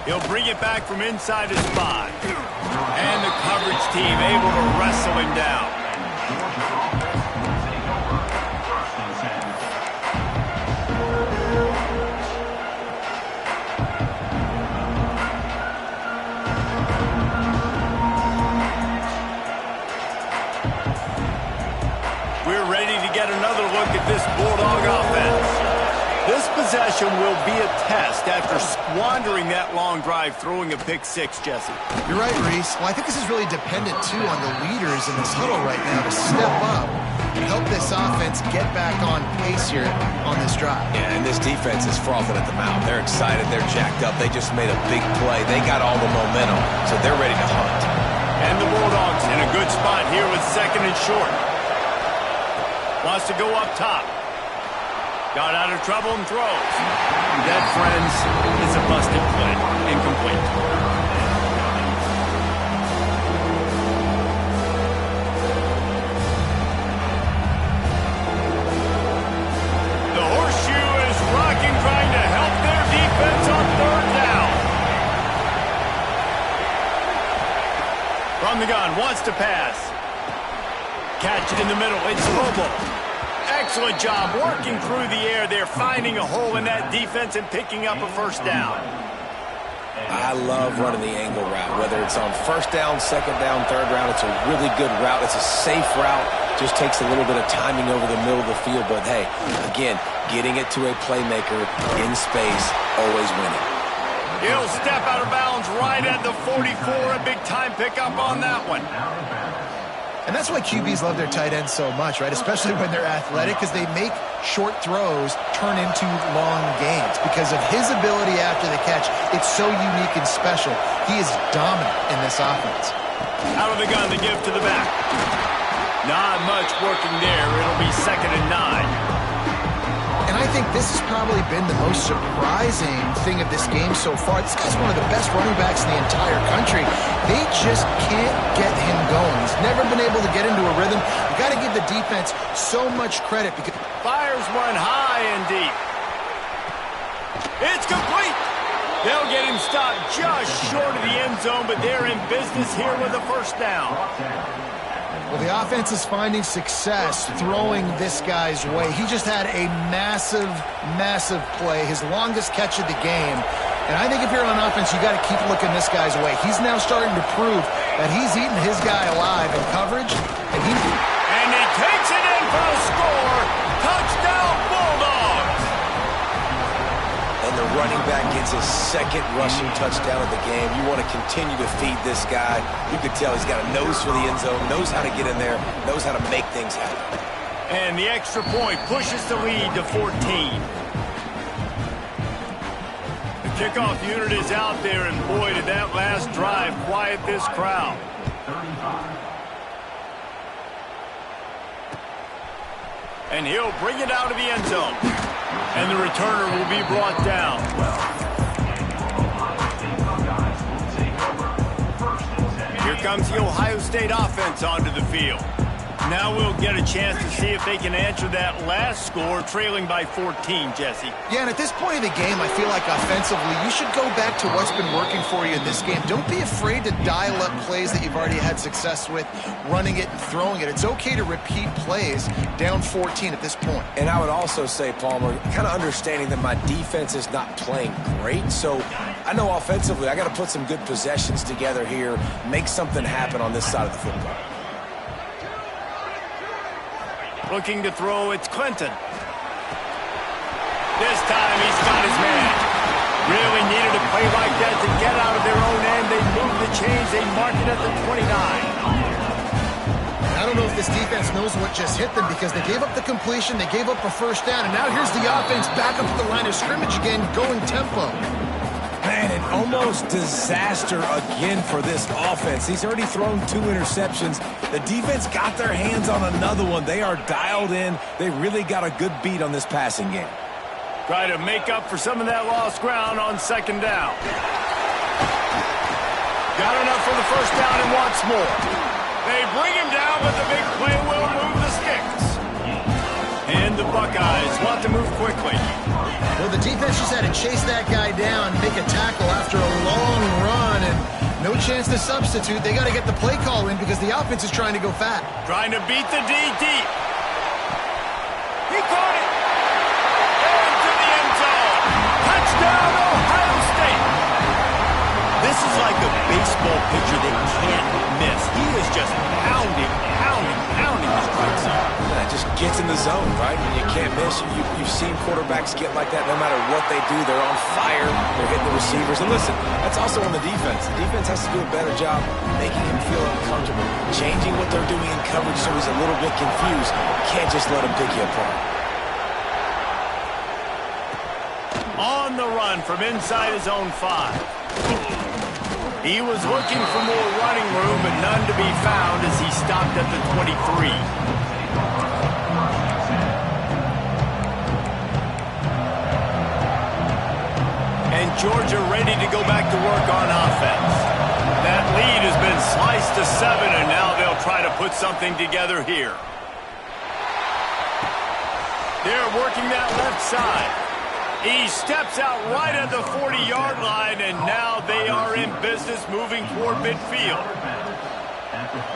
He'll bring it back from inside his spot. And the coverage team able to wrestle him down. We're ready to get another look at this Bulldog offense. This possession will be a test after squandering that long drive throwing a pick six, Jesse. You're right, Reese. Well, I think this is really dependent, too, on the leaders in this huddle right now to step up and help this offense get back on pace here on this drive. Yeah, and this defense is frothing at the mouth. They're excited. They're jacked up. They just made a big play. They got all the momentum, so they're ready to hunt. And the Bulldogs in a good spot here with second and short. Wants to go up top. Got out of trouble and throws. That, friends, is a busted play. Incomplete. The horseshoe is rocking, trying to help their defense on third down. From the gun, wants to pass. Catch it in the middle. It's Robo. Excellent job working through the air there, finding a hole in that defense and picking up a first down. I love running the angle route, whether it's on first down, second down, third round. It's a really good route. It's a safe route. Just takes a little bit of timing over the middle of the field. But, hey, again, getting it to a playmaker in space, always winning. He'll step out of bounds right at the 44. A big-time pickup on that one. And that's why QBs love their tight ends so much, right? Especially when they're athletic, because they make short throws turn into long gains. Because of his ability after the catch, it's so unique and special. He is dominant in this offense. Out of the gun, the give to the back. Not much working there. It'll be 2nd and 9. And I think this has probably been the most surprising thing of this game so far. This guy's one of the best running backs in the entire country. They just can't get him going. He's never been able to get into a rhythm. You got to give the defense so much credit because Fires one high and deep. It's complete. They'll get him stopped just short of the end zone, but they're in business here with a first down. Well, the offense is finding success throwing this guy's way. He just had a massive, massive play, his longest catch of the game. And I think if you're on offense, you got to keep looking this guy's way. He's now starting to prove that he's eating his guy alive in coverage. And he takes it in for a score. Touchdown, Bulldogs. And the running back gets his second rushing touchdown of the game. You want to continue to feed this guy. You can tell he's got a nose for the end zone, knows how to get in there, knows how to make things happen. And the extra point pushes the lead to 14. The kickoff unit is out there, and boy, did that last drive quiet this crowd. And he'll bring it out of the end zone. And the returner will be brought down. Here comes the Ohio State offense onto the field. Now we'll get a chance to see if they can answer that last score, trailing by 14, Jesse. Yeah, and at this point in the game, I feel like offensively, you should go back to what's been working for you in this game. Don't be afraid to dial up plays that you've already had success with, running it and throwing it. It's okay to repeat plays down 14 at this point. And I would also say, Palmer, kind of understanding that my defense is not playing great, so I know offensively I got to put some good possessions together here, make something happen on this side of the football. Looking to throw, it's Clinton. This time he's got his man. Really needed a play like that to get out of their own end. They move the chains. They mark it at the 29. I don't know if this defense knows what just hit them because they gave up the completion, they gave up a first down, and now here's the offense back up at the line of scrimmage again, going tempo. Man, an almost disaster again for this offense. He's already thrown 2 interceptions. The defense got their hands on another one. They are dialed in. They really got a good beat on this passing game. Try to make up for some of that lost ground on second down. Got enough for the first down and wants more. They bring him down, but the big play will move the sticks. And the Buckeyes want to move quickly. Well, the defense just had to chase that guy down, make a tackle after a long run, and no chance to substitute. They got to get the play call in because the offense is trying to go fat. Trying to beat the D deep. He caught it. Into the end zone. Touchdown, Ohio State. This is like a baseball pitcher they can't miss. He is just pounding the strike zone. Yeah, it just gets in the zone, right? And you can't miss. You've seen quarterbacks get like that no matter what they do. They're on fire. They're hitting the receivers. And listen, that's also on the defense. The defense has to do a better job making him feel uncomfortable, changing what they're doing in coverage so he's a little bit confused. You can't just let him pick you apart. On the run from inside his own 5. He was looking for more running room, but none to be found as he stopped at the 23. And Georgia ready to go back to work on offense. That lead has been sliced to 7, and now they'll try to put something together here. They're working that left side. He steps out right at the 40-yard line, and now they are in business moving toward midfield.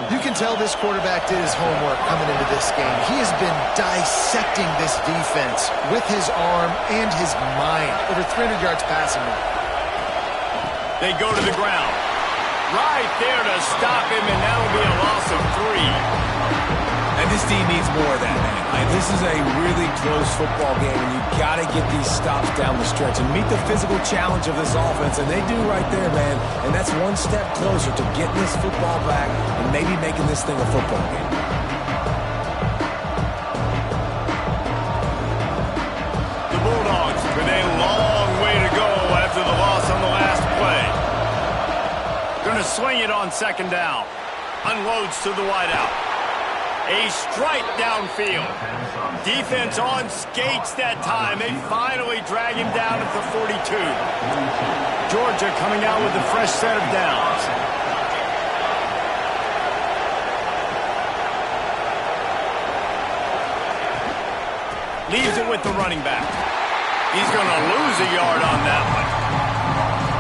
You can tell this quarterback did his homework coming into this game. He has been dissecting this defense with his arm and his mind. Over 300 yards passing him. They go to the ground. Right there to stop him, and that'll be a loss of 3. And this team needs more of that, man. This is a really close football game, and you got to get these stops down the stretch and meet the physical challenge of this offense, and they do right there, man. And that's one step closer to getting this football back and maybe making this thing a football game. The Bulldogs with a long way to go after the loss on the last play. Going to swing it on second down. Unloads to the wideout. A strike downfield. Defense on skates that time. They finally drag him down at the 42. Georgia coming out with a fresh set of downs. Leaves it with the running back. He's going to lose a yard on that one.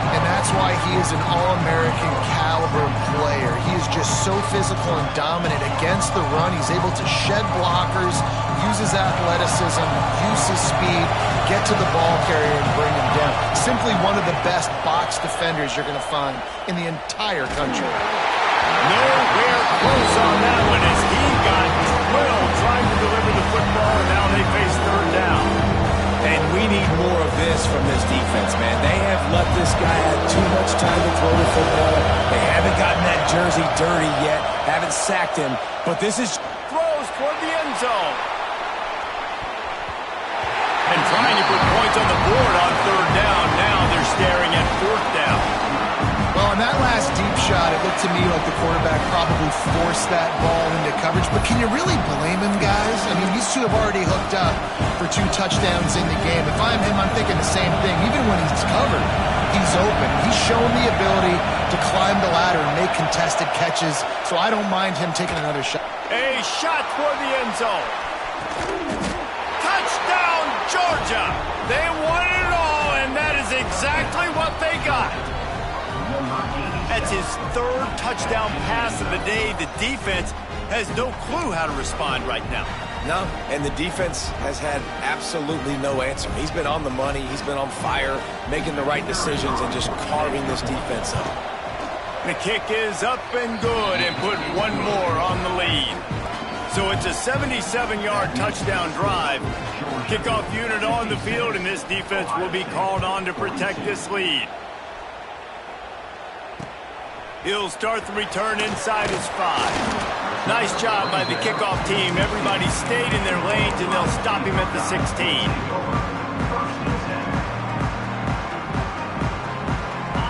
And that's why he is an All-American caliber player. He is just so physical and dominant against the run. He's able to shed blockers, use his athleticism, use his speed, get to the ball carrier and bring him down. Simply one of the best box defenders you're going to find in the entire country. Nowhere close on that one as he got drilled trying to deliver the football, and now they face third down. And we need more of this from this defense, man. They have let this guy have too much time to throw the football. They haven't gotten that jersey dirty yet, haven't sacked him. But this is... Throws toward the end zone. And trying to put points on the board on third down. Now they're staring at fourth down. Well, on that last deep shot, it looked to me like the quarterback probably forced that ball into coverage. But can you really blame him, guys? I mean, these two have already hooked up for 2 touchdowns in the game. If I'm him, I'm thinking the same thing. Even when he's covered, he's open. He's shown the ability to climb the ladder and make contested catches, so I don't mind him taking another shot. A shot toward the end zone. Touchdown, Georgia! They won it all, and that is exactly what they got. That's his 3rd touchdown pass of the day. The defense has no clue how to respond right now. No, and the defense has had absolutely no answer. He's been on the money. He's been on fire, making the right decisions and just carving this defense up. The kick is up and good and put one more on the lead. So it's a 77-yard touchdown drive. Kickoff unit on the field, and this defense will be called on to protect this lead. He'll start the return inside his 5. Nice job by the kickoff team. Everybody stayed in their lanes, and they'll stop him at the 16.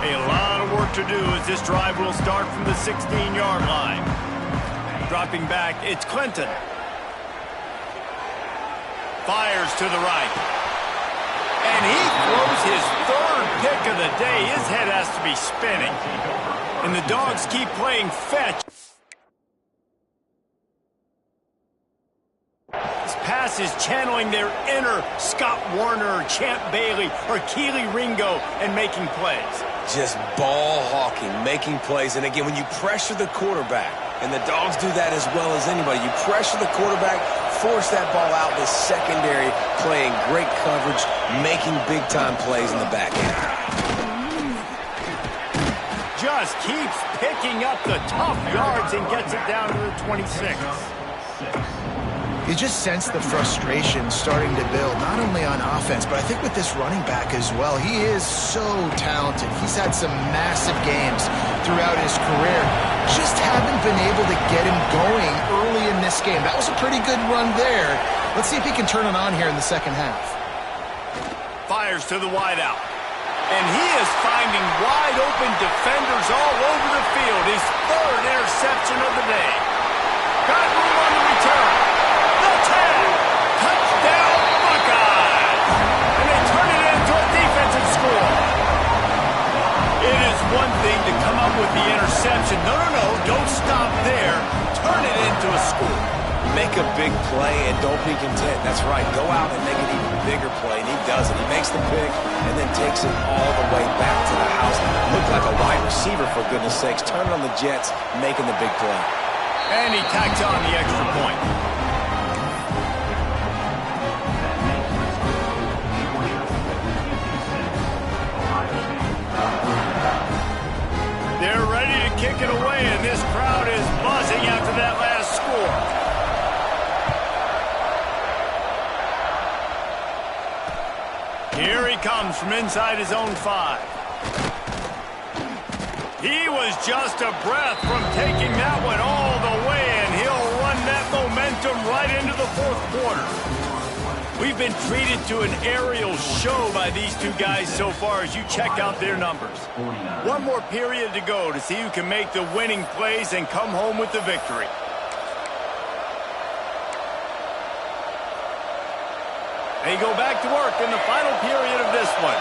A lot of work to do as this drive will start from the 16-yard line. Dropping back, it's Clinton. Fires to the right. And he throws his 3rd pick of the day. His head has to be spinning. And the Dogs keep playing fetch. pass is channeling their inner Scott Warner or Champ Bailey or Keely Ringo and making plays. Just ball hawking, making plays. And again, when you pressure the quarterback, and the Dogs do that as well as anybody, you pressure the quarterback, force that ball out in the secondary, playing great coverage, making big-time plays in the back end. Just keeps picking up the tough yards and gets it down to the 26. You just sense the frustration starting to build, not only on offense, but I think with this running back as well. He is so talented. He's had some massive games throughout his career. Just haven't been able to get him going early in this game. That was a pretty good run there. Let's see if he can turn it on here in the second half. Fires to the wideout. And he is finding wide-open defenders all over the field. His third interception of the day. Got room on the return. The 10. Touchdown, Buckeyes. And they turn it into a defensive score. It is one thing to come up with the interception. No, don't stop there. Turn it into a score. Make a big play and don't be content. That's right. Go out and make an even bigger play, and he does it. He makes the pick and then takes it all the way back to the house. Looked like a wide receiver, for goodness sakes. Turning on the Jets, making the big play. And he tacks on the extra point. They're ready to kick it away, and this crowd is buzzing after that last score. Here he comes from inside his own 5. He was just a breath from taking that one all the way, and he'll run that momentum right into the fourth quarter. We've been treated to an aerial show by these two guys so far as you check out their numbers. One more period to go to see who can make the winning plays and come home with the victory. They go back to work in the final period of this one.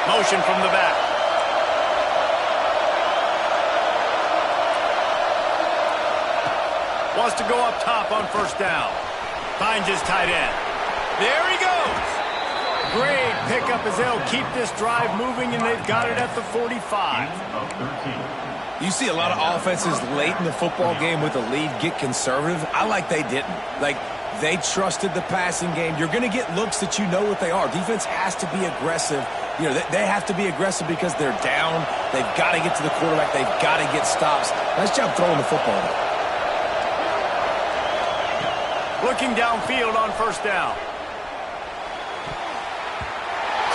Motion from the back. Wants to go up top on first down. Finds his tight end. There he goes. Great pickup as they'll keep this drive moving, and they've got it at the 45. You see a lot of offenses late in the football game with a lead get conservative. I like they didn't. They trusted the passing game. You're going to get looks that you know what they are. Defense has to be aggressive. They have to be aggressive because they're down. They've got to get to the quarterback. They've got to get stops. Nice job throwing the football. Looking downfield on first down.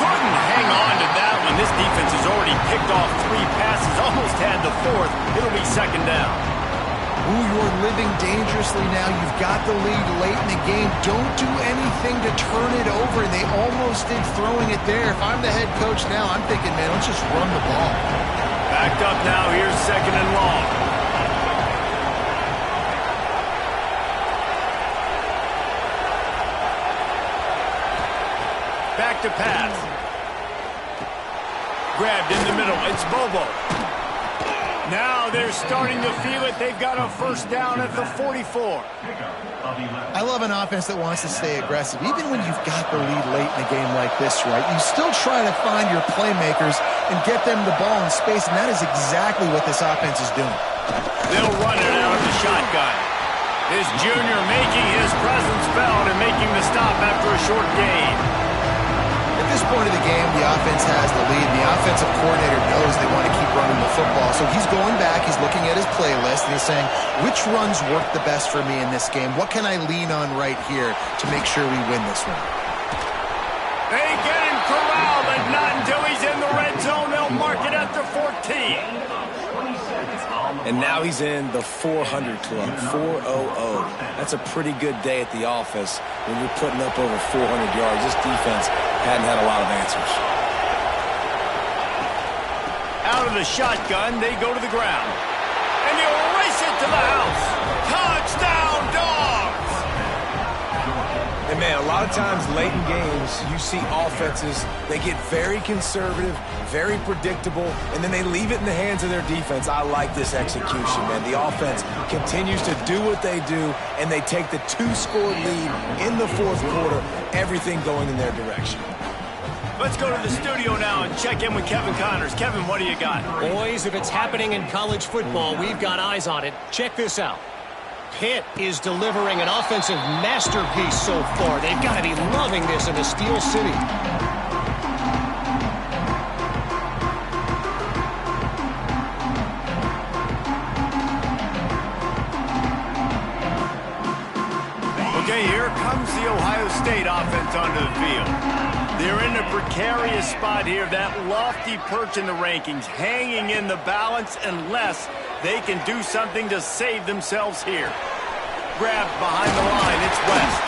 Couldn't hang on to that one. This defense has already picked off 3 passes, almost had the 4th. It'll be second down. Ooh, you're living dangerously now. You've got the lead late in the game. Don't do anything to turn it over. They almost did throwing it there. If I'm the head coach now, I'm thinking, man, let's just run the ball. Backed up now. Here's second and long. Back to pass. Grabbed in the middle. It's Bobo. Now they're starting to feel it. They've got a first down at the 44. I love an offense that wants to stay aggressive. Even when you've got the lead late in a game like this, right, you still try to find your playmakers and get them the ball in space, and that is exactly what this offense is doing. They'll run it out of the shotgun. This junior making his presence felt and making the stop after a short gain. At this point of the game, the offense has the lead. The offensive coordinator knows they want to keep running the football. So he's going back, he's looking at his playlist, and he's saying, which runs work the best for me in this game? What can I lean on right here to make sure we win this one? They get him corralled, but not until he's in the red zone. They'll mark it at the 14. And now he's in the 400 club, 400. That's a pretty good day at the office when you're putting up over 400 yards. This defense hadn't had a lot of answers. Out of the shotgun, they go to the ground. And he'll race it to the house. Touchdown, Dogs! And, man, a lot of times late in games, you see offenses, they get very conservative, very predictable, and then they leave it in the hands of their defense. I like this execution, man. The offense continues to do what they do, and they take the 2-score lead in the fourth quarter, everything going in their direction. Let's go to the studio now and check in with Kevin Connors. Kevin, what do you got? Boys, if it's happening in college football, we've got eyes on it. Check this out. Pitt is delivering an offensive masterpiece so far. They've got to be loving this in the Steel City. Okay, here comes the Ohio State offense onto the field. They're in a precarious spot here, that lofty perch in the rankings, hanging in the balance unless they can do something to save themselves here. Grabbed behind the line, it's West.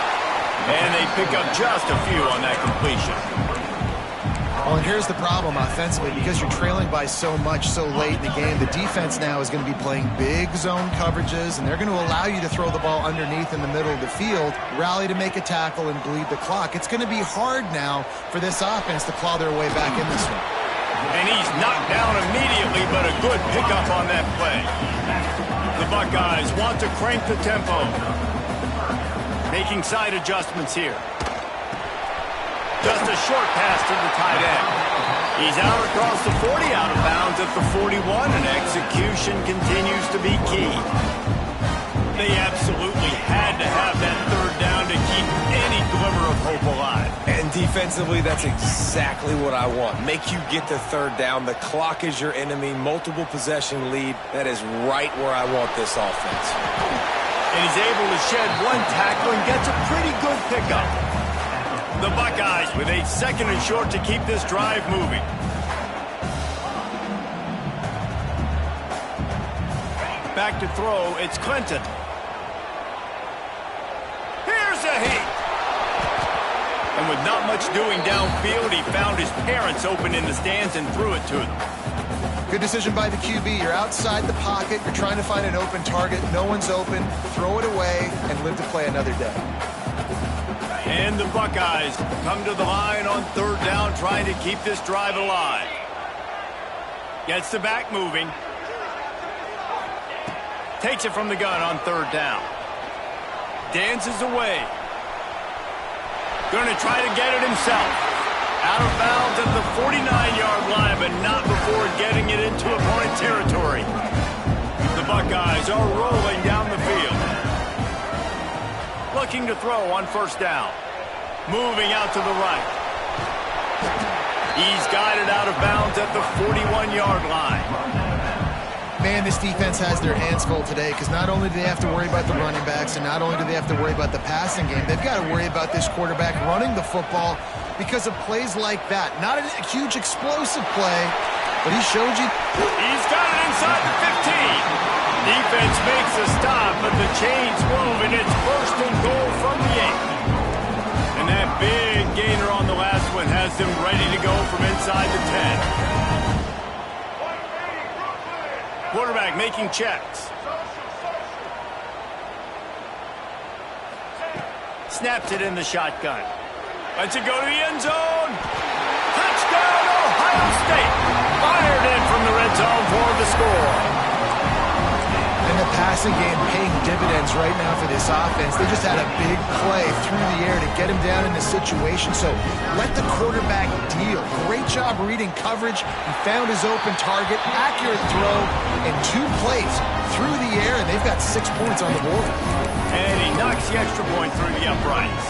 And they pick up just a few on that completion. Well, and here's the problem offensively. Because you're trailing by so much so late in the game, the defense now is going to be playing big zone coverages, and they're going to allow you to throw the ball underneath in the middle of the field, rally to make a tackle, and bleed the clock. It's going to be hard now for this offense to claw their way back in this one. And he's knocked down immediately, but a good pickup on that play. The Buckeyes want to crank the tempo. Making side adjustments here. Just a short pass to the tight end. He's out across the 40, out of bounds at the 41, and execution continues to be key. They absolutely had to have that third down to keep any glimmer of hope alive. And defensively, that's exactly what I want. Make you get the third down. The clock is your enemy. Multiple possession lead. That is right where I want this offense. And he's able to shed one tackle and gets a pretty good pickup. The Buckeyes with a 2nd and short to keep this drive moving. Back to throw, it's Clinton. Here's a heat. And with not much doing downfield, he found his parents open in the stands and threw it to them. Good decision by the QB. You're outside the pocket. You're trying to find an open target. No one's open. Throw it away and live to play another day. And the Buckeyes come to the line on 3rd down, trying to keep this drive alive. Gets the back moving. Takes it from the gun on 3rd down. Dances away. Going to try to get it himself. Out of bounds at the 49-yard line, but not before getting it into opponent territory. The Buckeyes are rolling down the field. Looking to throw on 1st down. Moving out to the right. He's got it out of bounds at the 41-yard line. Man, this defense has their hands full today because not only do they have to worry about the running backs and not only do they have to worry about the passing game, they've got to worry about this quarterback running the football because of plays like that. Not a huge explosive play, but he showed you. He's got it inside the 15. Defense makes a stop, but the chains move, and it's 1st and goal from the 8. And that big gainer on the last one has them ready to go from inside the 10. Quarterback making checks. Snaps it in the shotgun. Lets it go to the end zone. Touchdown, Ohio State. Fired in from the red zone for the score. And the passing game paying dividends right now for this offense. They just had a big play through the air to get him down in the situation. So let the quarterback deal. Great job reading coverage. He found his open target. Accurate throw and 2 plays through the air, and they've got 6 points on the board. And he knocks the extra point through the uprights.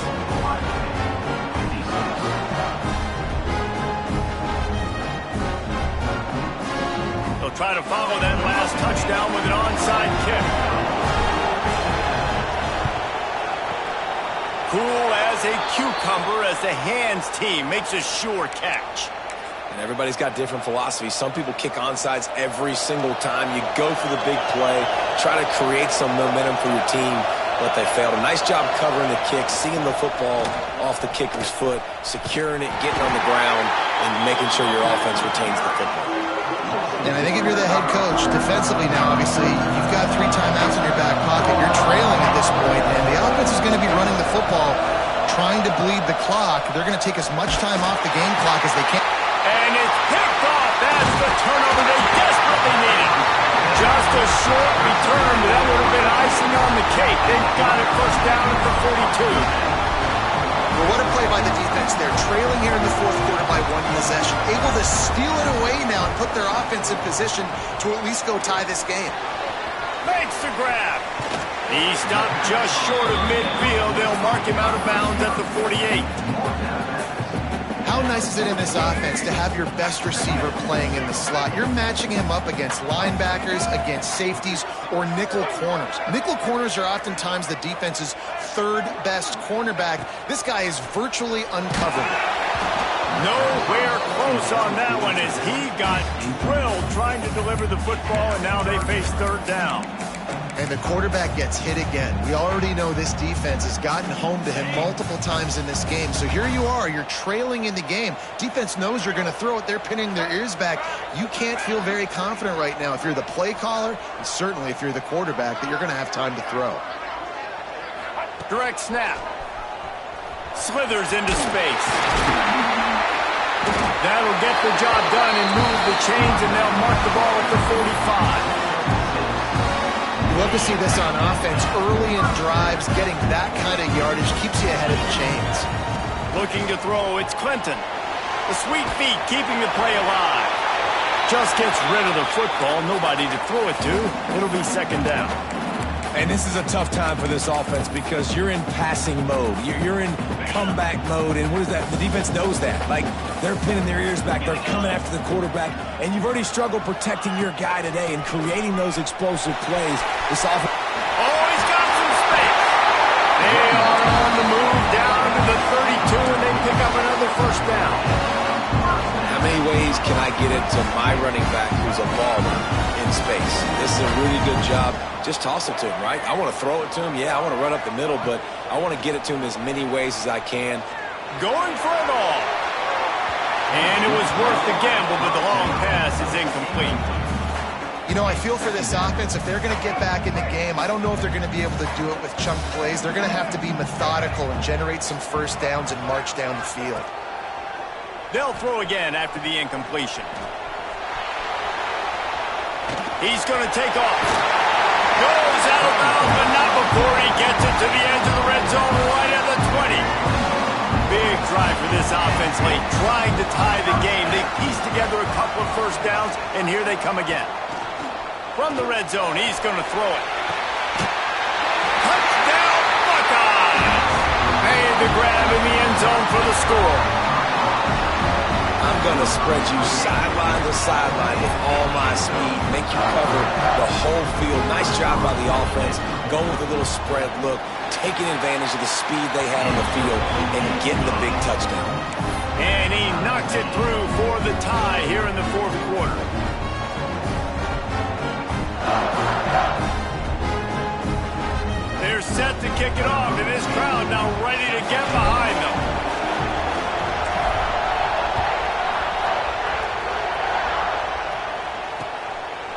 They'll try to follow that last touchdown with an onside kick. Cool as a cucumber as the hands team makes a sure catch. And everybody's got different philosophies. Some people kick onsides every single time. You go for the big play, try to create some momentum for your team, but they failed. A nice job covering the kick, seeing the football off the kicker's foot, securing it, getting on the ground, and making sure your offense retains the football. And I think if you're the head coach, defensively now, obviously, you've got 3 timeouts in your back pocket. You're trailing at this point, and the offense is going to be running the football, trying to bleed the clock. They're going to take as much time off the game clock as they can. And it's picked off. That's the turnover they desperately needed. Just a short return, but that would have been icing on the cake. They got it first down at the 42. Well, what a play by the defense there. Trailing here in the fourth quarter by one possession. Able to steal it away now and put their offense in position to at least go tie this game. Makes the grab. He stopped just short of midfield. They'll mark him out of bounds at the 48. How nice is it in this offense to have your best receiver playing in the slot? You're matching him up against linebackers, against safeties, or nickel corners. Nickel corners are oftentimes the defense's third best cornerback. This guy is virtually uncoverable. Nowhere close on that one as he got drilled trying to deliver the football, and now they face third down. And the quarterback gets hit again. We already know this defense has gotten home to him multiple times in this game. So here you are, you're trailing in the game. Defense knows you're going to throw it. They're pinning their ears back. You can't feel very confident right now if you're the play caller, and certainly if you're the quarterback, that you're going to have time to throw. Direct snap. Slithers into space. That'll get the job done and move the chains, and they'll mark the ball at the 45. Love to see this on offense. Early in drives, getting that kind of yardage keeps you ahead of the chains. Looking to throw, it's Clinton. The sweet feet keeping the play alive. Just gets rid of the football, nobody to throw it to. It'll be second down. And this is a tough time for this offense because you're in passing mode. You're in comeback mode, and what is that? The defense knows that. Like, they're pinning their ears back. They're coming after the quarterback, and you've already struggled protecting your guy today and creating those explosive plays. This offense... Oh, he's got some space. They are on the move down to the 32, and they pick up another first down. How many ways can I get it to my running back who's a baller in space? This is a really good job. Just toss it to him, right? I want to throw it to him. Yeah, I want to run up the middle, but I want to get it to him as many ways as I can. Going for it all. And it was worth the gamble, but the long pass is incomplete. You know, I feel for this offense, if they're going to get back in the game, I don't know if they're going to be able to do it with chunk plays. They're going to have to be methodical and generate some first downs and march down the field. They'll throw again after the incompletion. He's going to take off. Goes out of bounds, but not before he gets it to the edge of the red zone right at the 20. Big drive for this offense late, trying to tie the game. They piece together a couple of first downs, and here they come again. From the red zone, he's going to throw it. Touchdown, Buckeyes! Made the grab in the end zone for the score. I'm going to spread you sideline to sideline with all my speed, make you cover the whole field. Nice job by the offense, going with a little spread look, taking advantage of the speed they had on the field, and getting the big touchdown. And he knocks it through for the tie here in the fourth quarter. They're set to kick it off, and this crowd now ready to get behind them.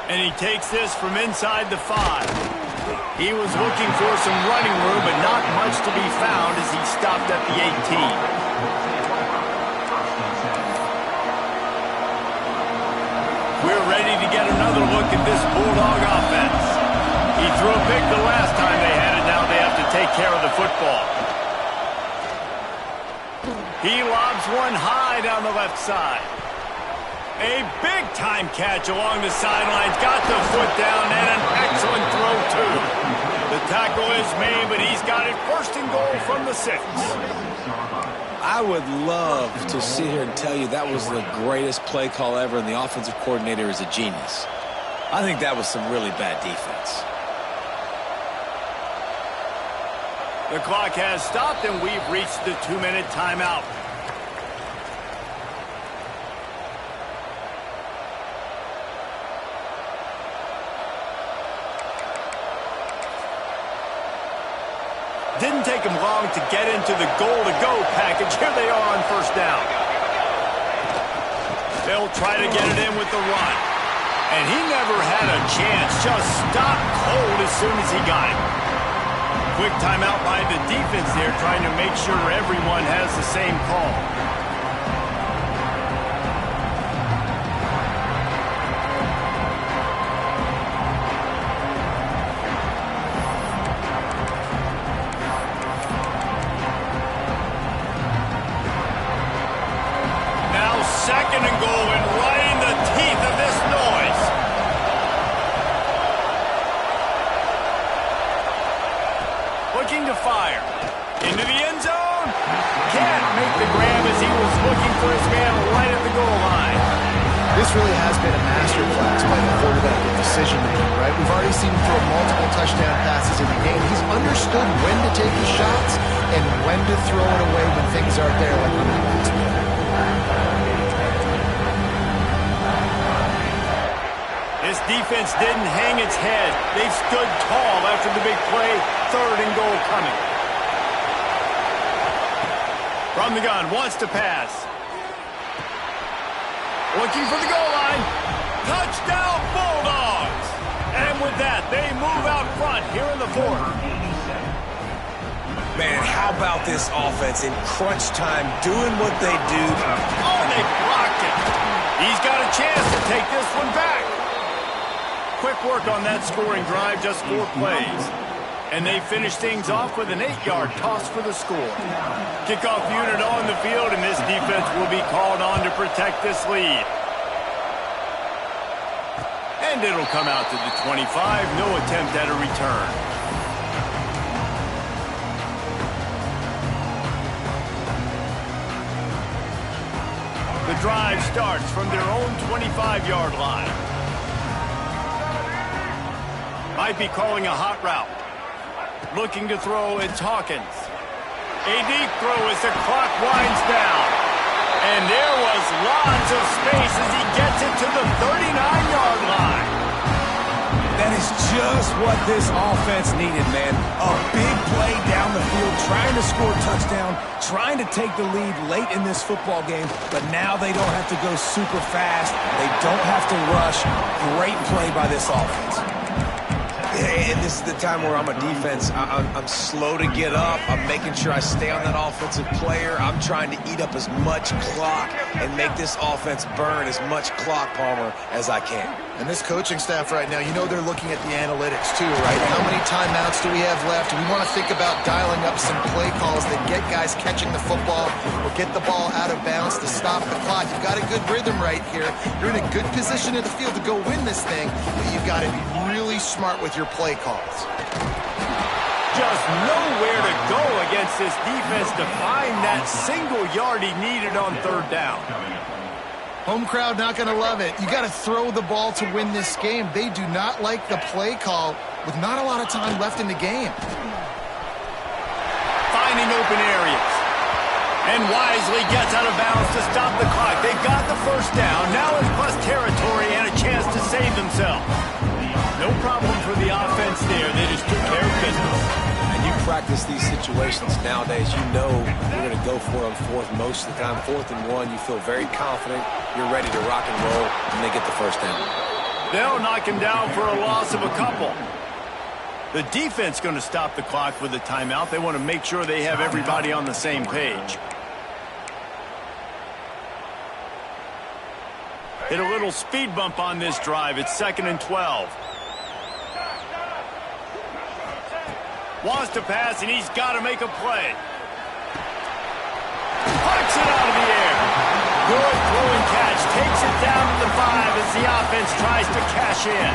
And he takes this from inside the 5. He was looking for some running room, but not much to be found as he stopped at the 18. We're ready to get another look at this Bulldog offense. He threw a pick the last time they had it. Now they have to take care of the football. He lobs one high down the left side. A big-time catch along the sidelines. Got the foot down and an excellent throw, too. The tackle is made, but he's got it first and goal from the 6. I would love to sit here and tell you that was the greatest play call ever, and the offensive coordinator is a genius. I think that was some really bad defense. The clock has stopped, and we've reached the 2-minute timeout. Didn't take him long to get into the goal-to-go package. Here they are on first down. They'll try to get it in with the run. And he never had a chance. Just stopped cold as soon as he got it. Quick timeout by the defense there, trying to make sure everyone has the same call. Now second and goal, and right in the teeth of this noise. Looking to fire. Into the end zone. Can't make the grab as he was looking for his man right at the goal line. This really has been a masterclass by the quarterback in decision-making, right? We've already seen him throw multiple touchdown passes in the game. He's understood when to take his shots and when to throw it away when things aren't there, like we were last week. This defense didn't hang its head. They've stood tall after the big play. Third and goal coming. From the gun, wants to pass. Looking for the goal line. Touchdown, Bulldogs! And with that, they move out front here in the fourth. Man, how about this offense in crunch time doing what they do? Oh, they blocked it. He's got a chance to take this one back. Quick work on that scoring drive, just 4 plays. And they finish things off with an 8-yard toss for the score. Kickoff unit on the field, and this defense will be called on to protect this lead. And it'll come out to the 25. No attempt at a return. The drive starts from their own 25-yard line. Might be calling a hot route. Looking to throw, it's Hawkins. A deep throw as the clock winds down. And there was lots of space as he gets it to the 39-yard line. That is just what this offense needed, man. A big play down the field, trying to score a touchdown, trying to take the lead late in this football game, but now they don't have to go super fast. They don't have to rush. Great play by this offense. And this is the time where I'm a defense. I'm slow to get up. I'm making sure I stay on that offensive player. I'm trying to eat up as much clock and make this offense burn as much clock, Palmer, as I can. And this coaching staff right now, you know they're looking at the analytics too, right? How many timeouts do we have left? We want to think about dialing up some play calls that get guys catching the football or get the ball out of bounds to stop the clock. You've got a good rhythm right here. You're in a good position in the field to go win this thing, but you've got to be really smart with your play calls. Just nowhere to go against this defense to find that single yard he needed on third down. Home crowd not going to love it. You got to throw the ball to win this game. They do not like the play call with not a lot of time left in the game. Finding open areas. And wisely gets out of bounds to stop the clock. They got the first down. Now it's plus territory and a chance to save themselves. No problem for the offense there. They just took care of business. And you practice these situations nowadays. You know you're going to go for it on fourth most of the time. 4th and 1, you feel very confident. You're ready to rock and roll, and they get the first down. They'll knock him down for a loss of a couple. The defense going to stop the clock with a timeout. They want to make sure they have everybody on the same page. Hit a little speed bump on this drive. It's 2nd and 12. Wants to pass, and he's got to make a play. Puts it out of the air. Good throw and catch. Takes it down to the 5 as the offense tries to cash in.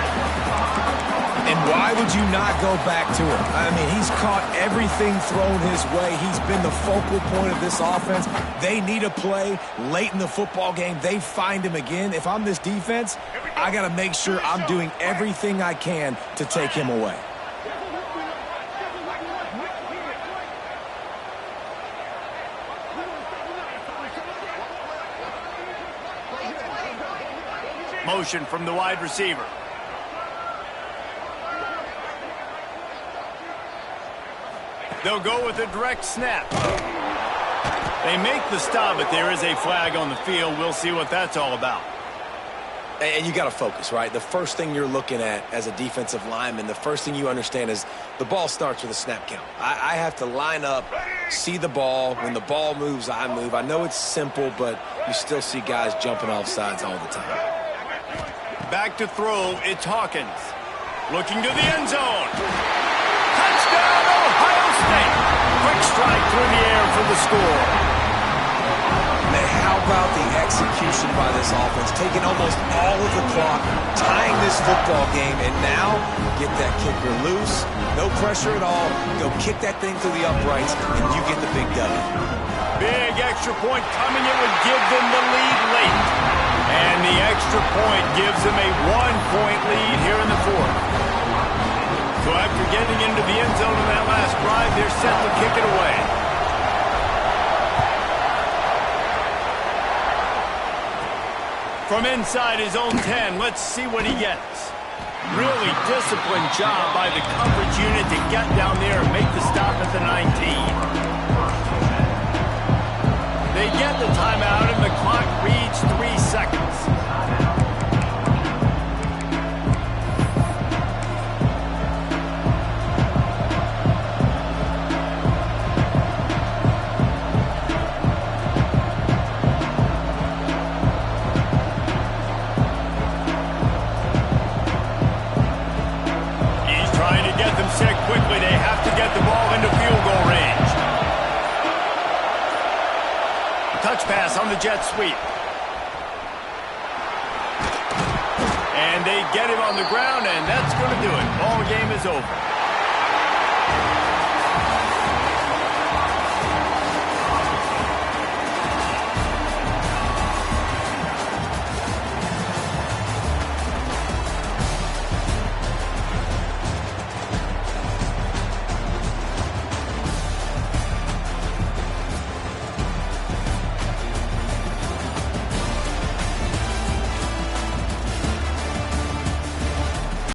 And why would you not go back to him? I mean, he's caught everything thrown his way. He's been the focal point of this offense. They need a play late in the football game. They find him again. If I'm this defense, I got to make sure I'm doing everything I can to take him away. Motion from the wide receiver. They'll go with a direct snap. They make the stop, but there is a flag on the field. We'll see what that's all about. And you got to focus, right? The first thing you're looking at as a defensive lineman, the first thing you understand is the ball starts with a snap count. I have to line up, see the ball. When the ball moves, I move. I know it's simple, but you still see guys jumping off sides all the time. Back to throw, it's Hawkins. Looking to the end zone. Touchdown, Ohio State. Quick strike through the air for the score. Man, how about the execution by this offense? Taking almost all of the clock, tying this football game, and now get that kicker loose. No pressure at all. Go kick that thing through the uprights, and you get the big W. Big extra point coming. It would give them the lead late. And the extra point gives them a 1-point lead here in the fourth. So after getting into the end zone in that last drive, they're set to kick it away. From inside his own 10, let's see what he gets. Really disciplined job by the coverage unit to get down there and make the stop at the 19. They get the timeout and the clock reads 3 seconds. Set quickly. They have to get the ball into field goal range. Touch pass on the jet sweep. And they get him on the ground, and that's going to do it. Ball game is over.